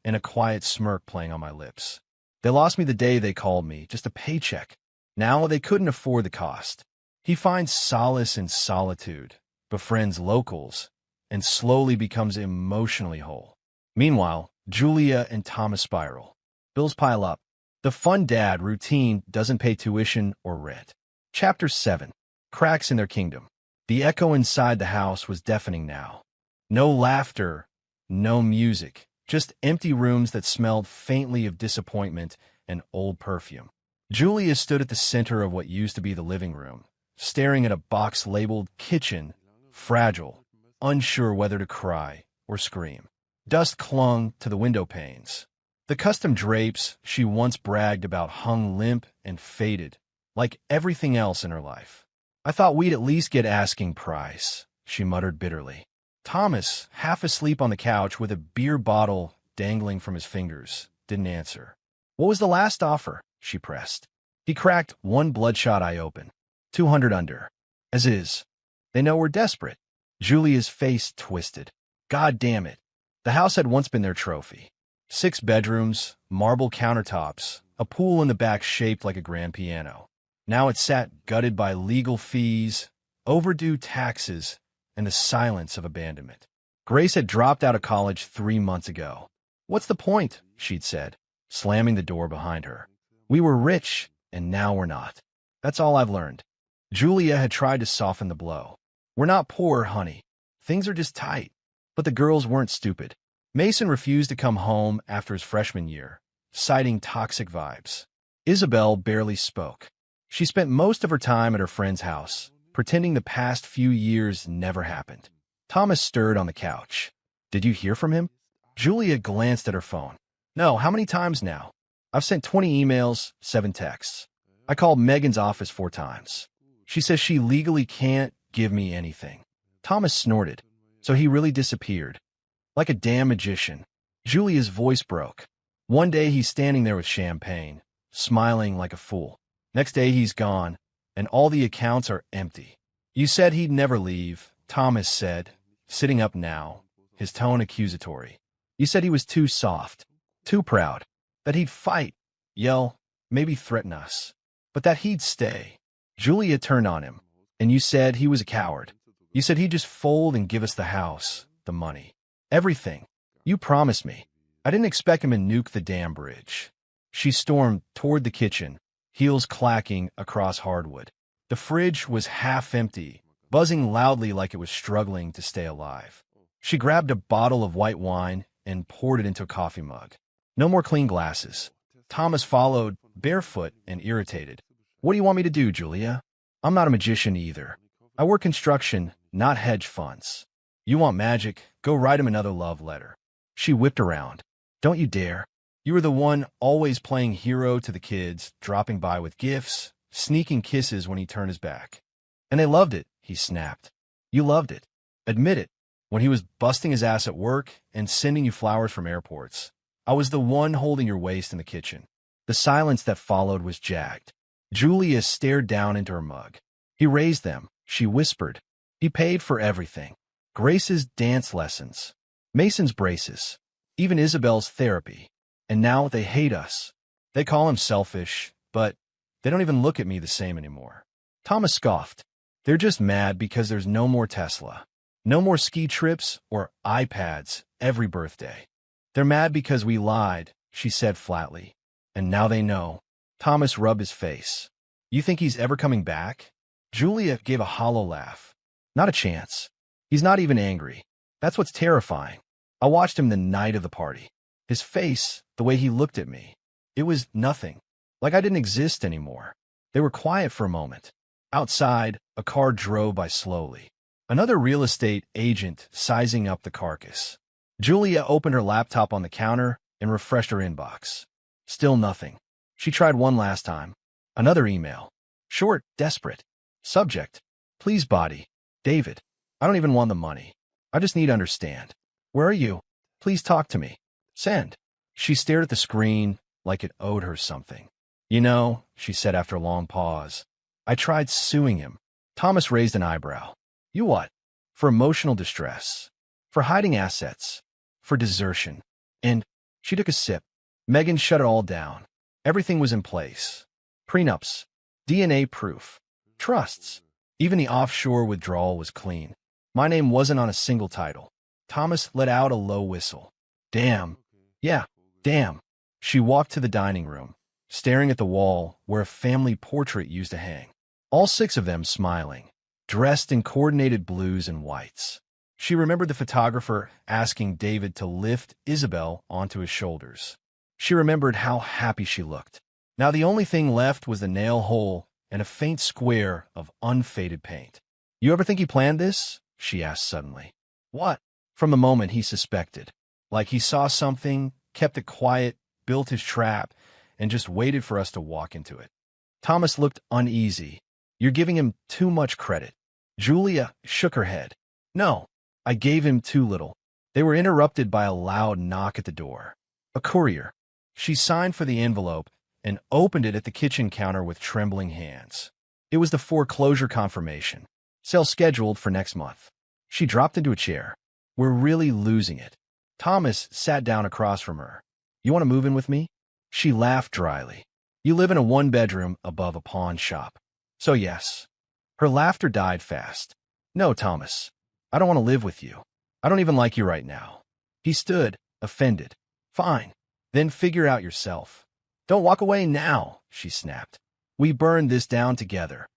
[SPEAKER 1] and a quiet smirk playing on my lips. They lost me the day they called me, just a paycheck. Now they couldn't afford the cost. He finds solace in solitude, befriends locals, and slowly becomes emotionally whole. Meanwhile, Julia and Thomas spiral. Bills pile up. The fun dad routine doesn't pay tuition or rent. Chapter 7. Cracks in their kingdom. The echo inside the house was deafening now. No laughter, no music, just empty rooms that smelled faintly of disappointment and old perfume. Julia stood at the center of what used to be the living room, staring at a box labeled kitchen, fragile, unsure whether to cry or scream. Dust clung to the window panes. The custom drapes she once bragged about hung limp and faded, like everything else in her life. I thought we'd at least get asking price, she muttered bitterly. Thomas, half asleep on the couch with a beer bottle dangling from his fingers, didn't answer. What was the last offer? She pressed. He cracked one bloodshot eye open. 200 under. As is. They know we're desperate. Julia's face twisted. God damn it. The house had once been their trophy. 6 bedrooms, marble countertops, a pool in the back shaped like a grand piano. Now it sat gutted by legal fees, overdue taxes, and the silence of abandonment. Grace had dropped out of college 3 months ago. What's the point? She'd said, slamming the door behind her. We were rich, and now we're not. That's all I've learned. Julia had tried to soften the blow. We're not poor, honey. Things are just tight. But the girls weren't stupid. Mason refused to come home after his freshman year, citing toxic vibes. Isabel barely spoke. She spent most of her time at her friend's house, pretending the past few years never happened. Thomas stirred on the couch. Did you hear from him? Julia glanced at her phone. No, how many times now? I've sent 20 emails, 7 texts. I called Megan's office 4 times. She says she legally can't give me anything. Thomas snorted. So he really disappeared. Like a damn magician. Julia's voice broke. One day he's standing there with champagne, smiling like a fool. Next day he's gone, and all the accounts are empty. You said he'd never leave, Thomas said, sitting up now, his tone accusatory. You said he was too soft, too proud, that he'd fight, yell, maybe threaten us, but that he'd stay. Julia turned on him, and you said he was a coward. You said he'd just fold and give us the house, the money, everything. You promised me. I didn't expect him to nuke the damn bridge. She stormed toward the kitchen, heels clacking across hardwood. The fridge was half empty, buzzing loudly like it was struggling to stay alive. She grabbed a bottle of white wine and poured it into a coffee mug. No more clean glasses. Thomas followed, barefoot and irritated. What do you want me to do, Julia? I'm not a magician either. I work construction, not hedge funds. You want magic? Go write him another love letter. She whipped around. Don't you dare. You were the one always playing hero to the kids, dropping by with gifts, sneaking kisses when he turned his back. And they loved it, he snapped. You loved it. Admit it. When he was busting his ass at work and sending you flowers from airports, I was the one holding your waist in the kitchen. The silence that followed was jagged. Julia stared down into her mug. He raised them, she whispered. He paid for everything. Grace's dance lessons, Mason's braces, even Isabel's therapy. And now they hate us. They call him selfish, but they don't even look at me the same anymore. Thomas scoffed. They're just mad because there's no more Tesla. No more ski trips or iPads every birthday. They're mad because we lied, she said flatly. And now they know. Thomas rubbed his face. You think he's ever coming back? Julia gave a hollow laugh. Not a chance. He's not even angry. That's what's terrifying. I watched him the night of the party. His face, the way he looked at me. It was nothing. Like I didn't exist anymore. They were quiet for a moment. Outside, a car drove by slowly. Another real estate agent sizing up the carcass. Julia opened her laptop on the counter and refreshed her inbox. Still nothing. She tried one last time. Another email. Short, desperate. Subject. Please body. David. I don't even want the money. I just need to understand. Where are you? Please talk to me. Send. She stared at the screen like it owed her something. You know, she said after a long pause, I tried suing him. Thomas raised an eyebrow. You what? For emotional distress. For hiding assets. For desertion. And she took a sip. Megan shut it all down. Everything was in place. Prenups. DNA proof. Trusts. Even the offshore withdrawal was clean. My name wasn't on a single title. Thomas let out a low whistle. Damn. Yeah, damn. She walked to the dining room, staring at the wall where a family portrait used to hang. All six of them smiling, dressed in coordinated blues and whites. She remembered the photographer asking David to lift Isabel onto his shoulders. She remembered how happy she looked. Now the only thing left was the nail hole and a faint square of unfaded paint. You ever think he planned this? She asked suddenly. What? From the moment he suspected. Like he saw something, kept it quiet, built his trap, and just waited for us to walk into it. Thomas looked uneasy. You're giving him too much credit. Julia shook her head. No, I gave him too little. They were interrupted by a loud knock at the door. A courier. She signed for the envelope and opened it at the kitchen counter with trembling hands. It was the foreclosure confirmation. Sale scheduled for next month. She dropped into a chair. We're really losing it. Thomas sat down across from her. You want to move in with me? She laughed dryly. You live in a one-bedroom above a pawn shop. So yes. Her laughter died fast. No, Thomas. I don't want to live with you. I don't even like you right now. He stood, offended. Fine. Then figure out yourself. Don't walk away now, she snapped. We burned this down together.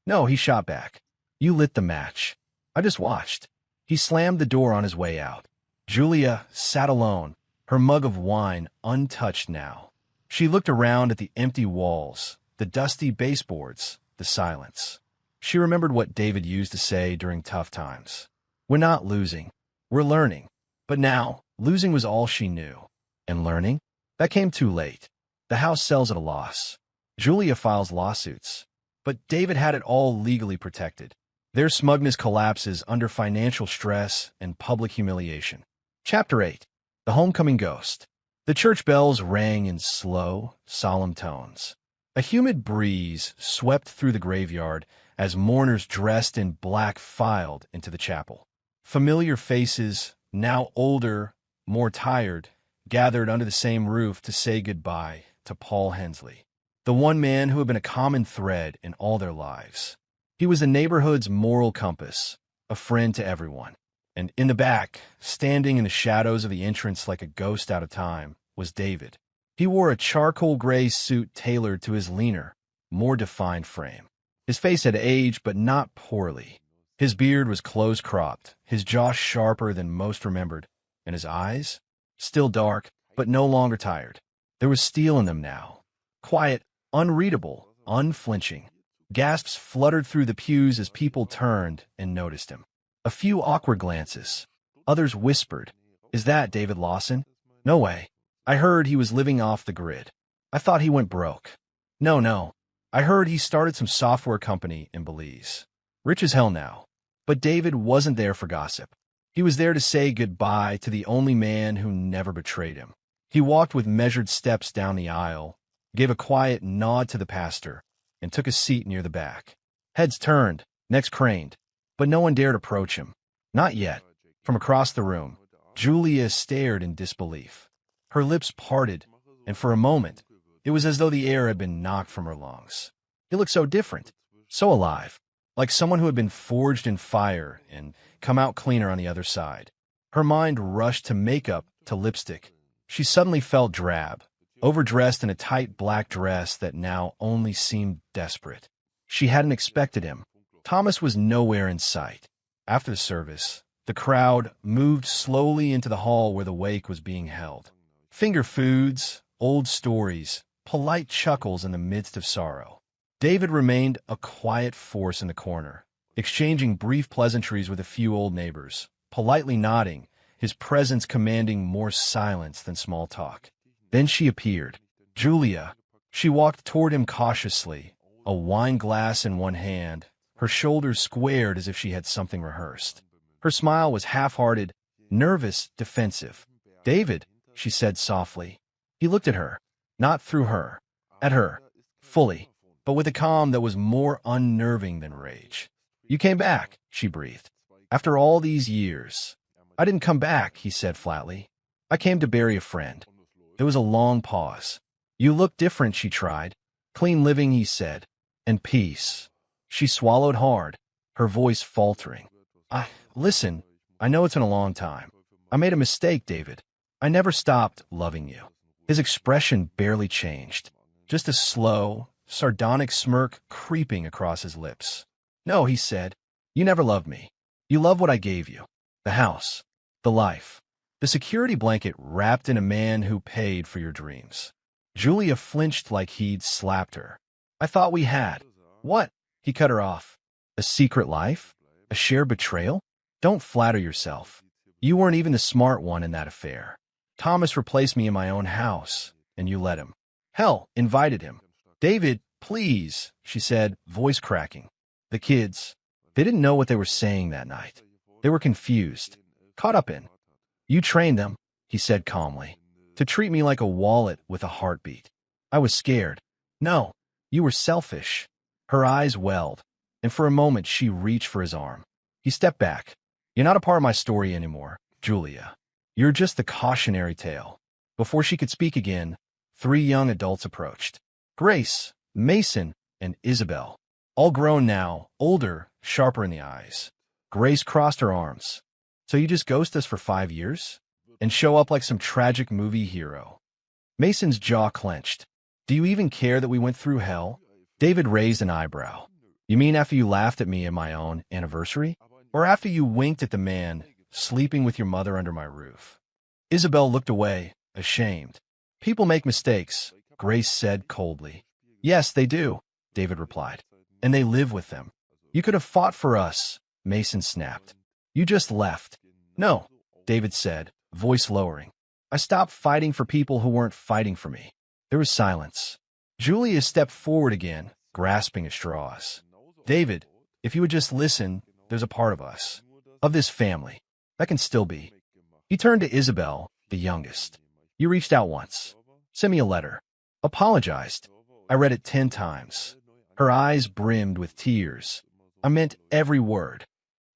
[SPEAKER 1] No, he shot back. You lit the match. I just watched. He slammed the door on his way out. Julia sat alone, her mug of wine untouched now. She looked around at the empty walls, the dusty baseboards, the silence. She remembered what David used to say during tough times. We're not losing. We're learning. But now, losing was all she knew. And learning? That came too late. The house sells at a loss. Julia files lawsuits. But David had it all legally protected. Their smugness collapses under financial stress and public humiliation. Chapter 8. The Homecoming Ghost. The church bells rang in slow, solemn tones. A humid breeze swept through the graveyard as mourners dressed in black filed into the chapel. Familiar faces, now older, more tired, gathered under the same roof to say goodbye to Paul Hensley, the one man who had been a common thread in all their lives. He was the neighborhood's moral compass, a friend to everyone. And in the back, standing in the shadows of the entrance like a ghost out of time, was David. He wore a charcoal gray suit tailored to his leaner, more defined frame. His face had aged, but not poorly. His beard was close-cropped, his jaw sharper than most remembered, and his eyes? Still dark, but no longer tired. There was steel in them now. Quiet, unreadable, unflinching. Gasps fluttered through the pews as people turned and noticed him. A few awkward glances. Others whispered, Is that David Lawson? No way. I heard he was living off the grid. I thought he went broke. No. I heard he started some software company in Belize. Rich as hell now. But David wasn't there for gossip. He was there to say goodbye to the only man who never betrayed him. He walked with measured steps down the aisle, gave a quiet nod to the pastor, and took a seat near the back. Heads turned, necks craned, but no one dared approach him. Not yet. From across the room, Julia stared in disbelief. Her lips parted, and for a moment, it was as though the air had been knocked from her lungs. He looked so different, so alive, like someone who had been forged in fire and come out cleaner on the other side. Her mind rushed to makeup, to lipstick. She suddenly felt drab, overdressed in a tight black dress that now only seemed desperate. She hadn't expected him. Thomas was nowhere in sight. After the service, The crowd moved slowly into the hall where the wake was being held. Finger foods, old stories, polite chuckles in the midst of sorrow. David remained a quiet force in the corner, exchanging brief pleasantries with a few old neighbors, politely nodding, his presence commanding more silence than small talk. Then she appeared. Julia. She walked toward him cautiously, a wine glass in one hand, her shoulders squared as if she had something rehearsed. Her smile was half-hearted, nervous, defensive. "David," she said softly. He looked at her, not through her, at her, fully, but with a calm that was more unnerving than rage. "You came back," she breathed. "After all these years." "I didn't come back," he said flatly. "I came to bury a friend." There was a long pause. "You look different," she tried. "Clean living," he said. "And peace." She swallowed hard, her voice faltering. Listen, I know it's been a long time. I made a mistake, David. I never stopped loving you." His expression barely changed, just a slow, sardonic smirk creeping across his lips. "No," he said, "you never loved me. You loved what I gave you. The house, the life, the security blanket wrapped in a man who paid for your dreams." Julia flinched like he'd slapped her. "I thought we had." "What?" He cut her off. "A secret life? A shared betrayal? Don't flatter yourself. You weren't even the smart one in that affair. Thomas replaced me in my own house, and you let him. Hell, invited him." "David, please," she said, voice cracking. The kids, they didn't know what they were saying that night. They were confused, caught up in. "You trained them," he said calmly, "to treat me like a wallet with a heartbeat. I was scared." "No, you were selfish." Her eyes welled, and for a moment she reached for his arm. He stepped back. "You're not a part of my story anymore, Julia. You're just the cautionary tale." Before she could speak again, 3 young adults approached. Grace, Mason, and Isabel. All grown now, older, sharper in the eyes. Grace crossed her arms. "So you just ghost us for 5 years? And show up like some tragic movie hero?" Mason's jaw clenched. "Do you even care that we went through hell?" David raised an eyebrow. "You mean after you laughed at me at my own anniversary? Or after you winked at the man sleeping with your mother under my roof?" Isabel looked away, ashamed. "People make mistakes," Grace said coldly. "Yes, they do," David replied. "And they live with them." "You could have fought for us," Mason snapped. "You just left." "No," David said, voice lowering. "I stopped fighting for people who weren't fighting for me." There was silence. Julia stepped forward again, grasping at straws. "David, if you would just listen, there's a part of us, of this family, that can still be." He turned to Isabel, the youngest. "You reached out once. Sent me a letter. Apologized. I read it 10 times. Her eyes brimmed with tears. I meant every word."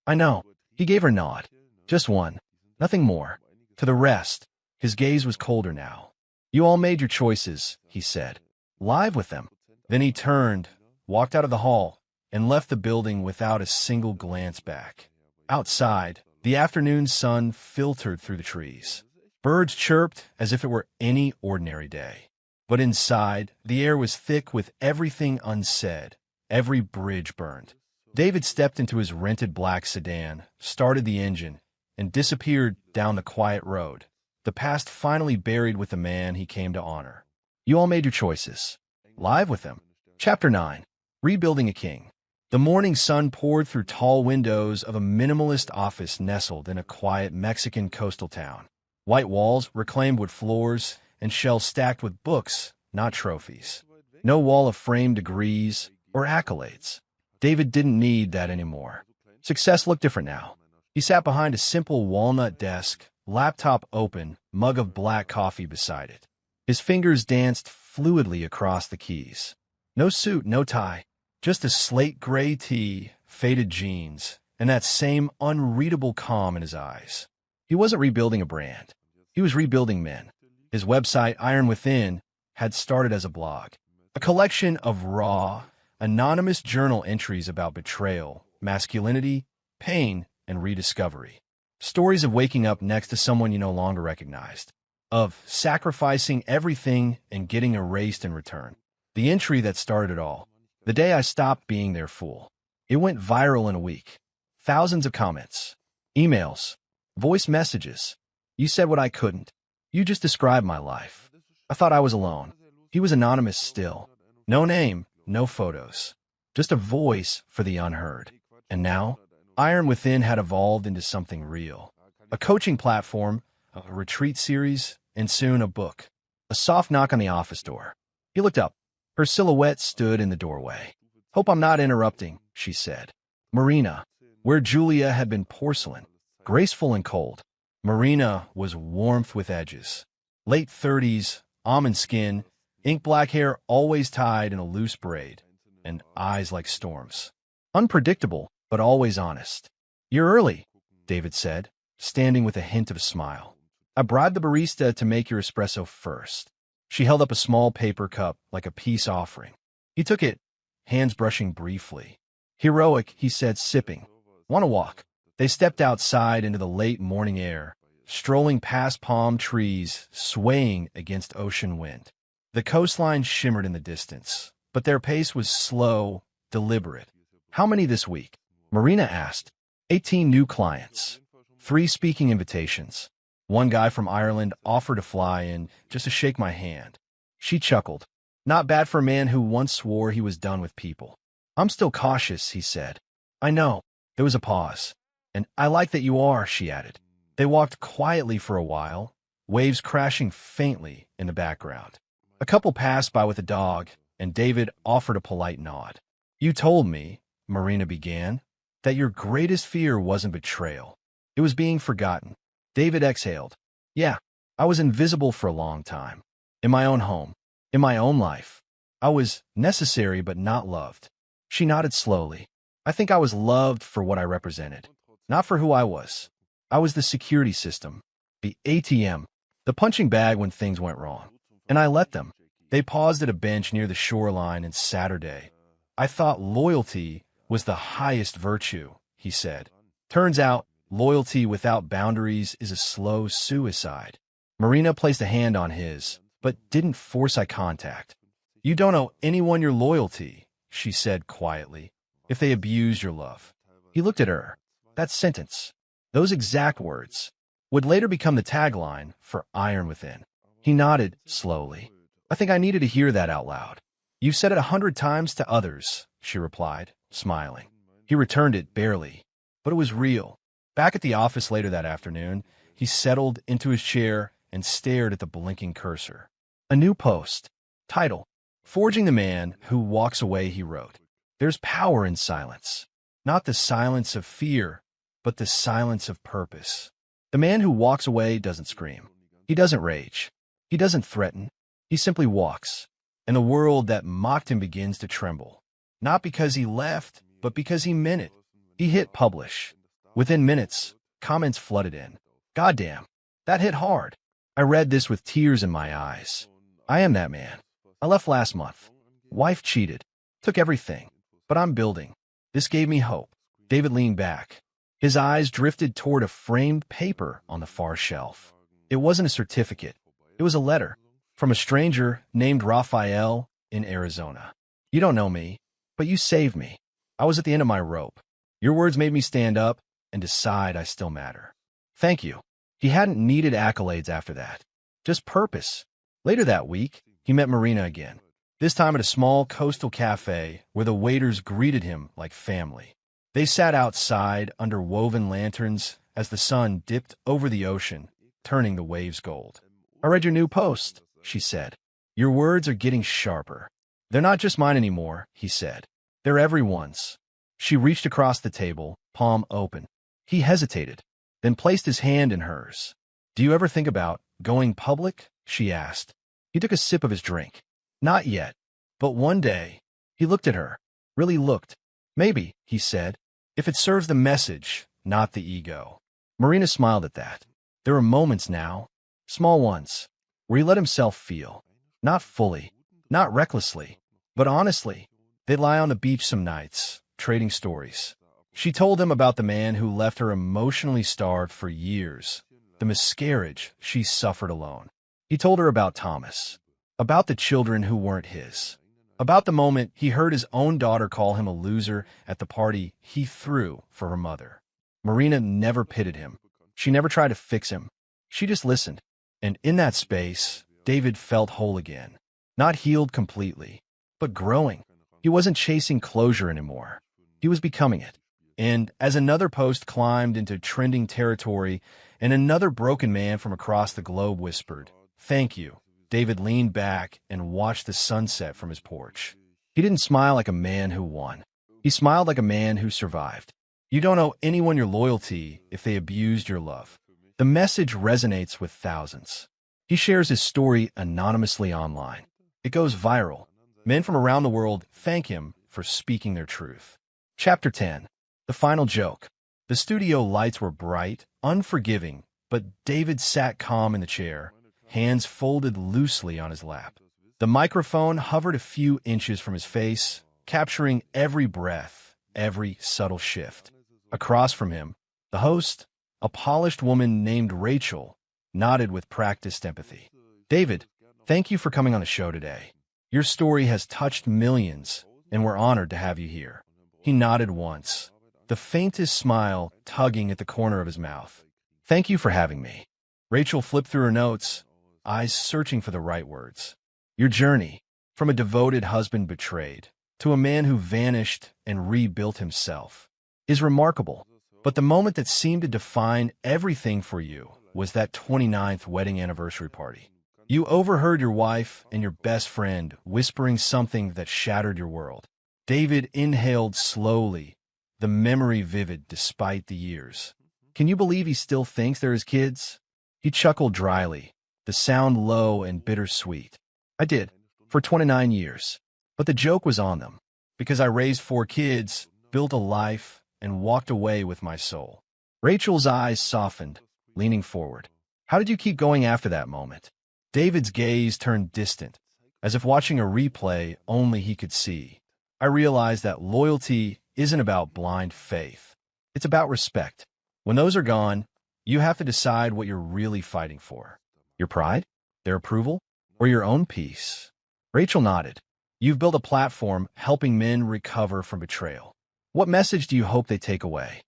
[SPEAKER 1] "I know." He gave her a nod. "Just one. Nothing more." To the rest, his gaze was colder now. "You all made your choices," he said. "Live with them." Then he turned, walked out of the hall, and left the building without a single glance back. Outside, the afternoon sun filtered through the trees. Birds chirped as if it were any ordinary day. But inside, the air was thick with everything unsaid, every bridge burned. David stepped into his rented black sedan, started the engine, and disappeared down the quiet road, the past finally buried with the man he came to honor. You all made your choices. Live with them. Chapter 9. Rebuilding a King. The morning sun poured through tall windows of a minimalist office nestled in a quiet Mexican coastal town. White walls, reclaimed wood floors, and shelves stacked with books, not trophies. No wall of framed degrees or accolades. David didn't need that anymore. Success looked different now. He sat behind a simple walnut desk, laptop open, mug of black coffee beside it. His fingers danced fluidly across the keys. No suit, no tie. Just a slate gray tee, faded jeans, and that same unreadable calm in his eyes. He wasn't rebuilding a brand. He was rebuilding men. His website, Iron Within, had started as a blog. A collection of raw, anonymous journal entries about betrayal, masculinity, pain, and rediscovery. Stories of waking up next to someone you no longer recognized. Of sacrificing everything and getting erased in return. The entry that started it all. The day I stopped being their fool. It went viral in a week. Thousands of comments. Emails. Voice messages. You said what I couldn't. You just described my life. I thought I was alone. He was anonymous still. No name, no photos. Just a voice for the unheard. And now, Iron Within had evolved into something real. A coaching platform, a retreat series, and soon a book. A soft knock on the office door. He looked up. Her silhouette stood in the doorway. "Hope I'm not interrupting," she said. Marina, where Julia had been porcelain, graceful and cold. Marina was warmth with edges. Late 30s, almond skin, ink-black hair always tied in a loose braid, and eyes like storms. Unpredictable, but always honest. "You're early," David said, standing with a hint of a smile. "I bribed the barista to make your espresso first." She held up a small paper cup like a peace offering. He took it, hands brushing briefly. "Heroic," he said, sipping. "Want to walk?" They stepped outside into the late morning air, strolling past palm trees, swaying against ocean wind. The coastline shimmered in the distance, but their pace was slow, deliberate. "How many this week?" Marina asked. 18 new clients. 3 speaking invitations. One guy from Ireland offered to fly in just to shake my hand. She chuckled. Not bad for a man who once swore he was done with people. "I'm still cautious," he said. "I know." There was a pause. "And I like that you are," she added. They walked quietly for a while, waves crashing faintly in the background. A couple passed by with a dog, and David offered a polite nod. "You told me," Marina began, "that your greatest fear wasn't betrayal. It was being forgotten." David exhaled. "Yeah, I was invisible for a long time. In my own home. In my own life. I was necessary but not loved." She nodded slowly. "I think I was loved for what I represented, not for who I was. I was the security system, the ATM, the punching bag when things went wrong. And I let them." They paused at a bench near the shoreline and Saturday. "I thought loyalty was the highest virtue," he said. "Turns out, loyalty without boundaries is a slow suicide." Marina placed a hand on his, but didn't force eye contact. "You don't owe anyone your loyalty," she said quietly, "if they abuse your love." He looked at her. That sentence, those exact words, would later become the tagline for Iron Within. He nodded slowly. "I think I needed to hear that out loud." "You've said it 100 times to others," she replied, smiling. He returned it barely, but it was real. Back at the office later that afternoon, he settled into his chair and stared at the blinking cursor. A new post. Title: Forging the Man Who Walks Away, he wrote. "There's power in silence. Not the silence of fear, but the silence of purpose. The man who walks away doesn't scream. He doesn't rage. He doesn't threaten. He simply walks. And the world that mocked him begins to tremble. Not because he left, but because he meant it." He hit publish. Within minutes, comments flooded in. "Goddamn, that hit hard. I read this with tears in my eyes. I am that man. I left last month. Wife cheated. Took everything. But I'm building. This gave me hope." David leaned back. His eyes drifted toward a framed paper on the far shelf. It wasn't a certificate. It was a letter. From a stranger named Raphael in Arizona. "You don't know me, but you saved me. I was at the end of my rope. Your words made me stand up and decide I still matter. Thank you." He hadn't needed accolades after that. Just purpose. Later that week, he met Marina again. This time at a small coastal cafe where the waiters greeted him like family. They sat outside under woven lanterns as the sun dipped over the ocean, turning the waves gold. "I read your new post," she said. "Your words are getting sharper." "They're not just mine anymore," he said. "They're everyone's." She reached across the table, palm open. He hesitated, then placed his hand in hers. "Do you ever think about going public?" she asked. He took a sip of his drink. "Not yet. But one day." He looked at her. Really looked. "Maybe," he said, "if it serves the message, not the ego." Marina smiled at that. There were moments now, small ones, where he let himself feel. Not fully, not recklessly, but honestly. They'd lie on the beach some nights, trading stories. She told him about the man who left her emotionally starved for years, the miscarriage she suffered alone. He told her about Thomas, about the children who weren't his, about the moment he heard his own daughter call him a loser at the party he threw for her mother. Marina never pitied him. She never tried to fix him. She just listened. And in that space, David felt whole again. Not healed completely, but growing. He wasn't chasing closure anymore. He was becoming it. And as another post climbed into trending territory, and another broken man from across the globe whispered, "Thank you," David leaned back and watched the sunset from his porch. He didn't smile like a man who won. He smiled like a man who survived. You don't owe anyone your loyalty if they abused your love. The message resonates with thousands. He shares his story anonymously online. It goes viral. Men from around the world thank him for speaking their truth. Chapter 10. The final joke. The studio lights were bright, unforgiving, but David sat calm in the chair, hands folded loosely on his lap. The microphone hovered a few inches from his face, capturing every breath, every subtle shift. Across from him, the host, a polished woman named Rachel, nodded with practiced empathy. "David, thank you for coming on the show today. Your story has touched millions, and we're honored to have you here." He nodded once, the faintest smile tugging at the corner of his mouth. "Thank you for having me." Rachel flipped through her notes, eyes searching for the right words. "Your journey, from a devoted husband betrayed to a man who vanished and rebuilt himself, is remarkable. But the moment that seemed to define everything for you was that 29th wedding anniversary party. You overheard your wife and your best friend whispering something that shattered your world." David inhaled slowly, the memory vivid despite the years. Can you believe he still thinks they're his kids? He chuckled dryly, the sound low and bittersweet. "I did, for 29 years. But the joke was on them, because I raised 4 kids, built a life, and walked away with my soul." Rachel's eyes softened, leaning forward. "How did you keep going after that moment?" David's gaze turned distant, as if watching a replay only he could see. "I realized that loyalty isn't about blind faith. It's about respect. When those are gone, you have to decide what you're really fighting for. Your pride? Their approval? Or your own peace?" Rachel nodded. "You've built a platform helping men recover from betrayal. What message do you hope they take away?"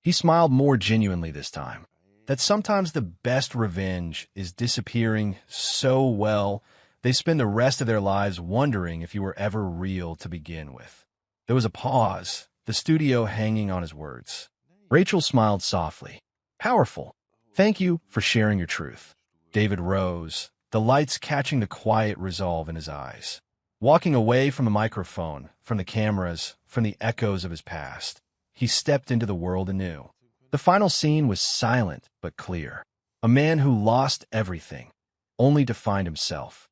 [SPEAKER 1] He smiled more genuinely this time. "That sometimes the best revenge is disappearing so well they spend the rest of their lives wondering if you were ever real to begin with." There was a pause, the studio hanging on his words. Rachel smiled softly. "Powerful. Thank you for sharing your truth." David rose, the lights catching the quiet resolve in his eyes. Walking away from the microphone, from the cameras, from the echoes of his past, he stepped into the world anew. The final scene was silent but clear. A man who lost everything, only to find himself.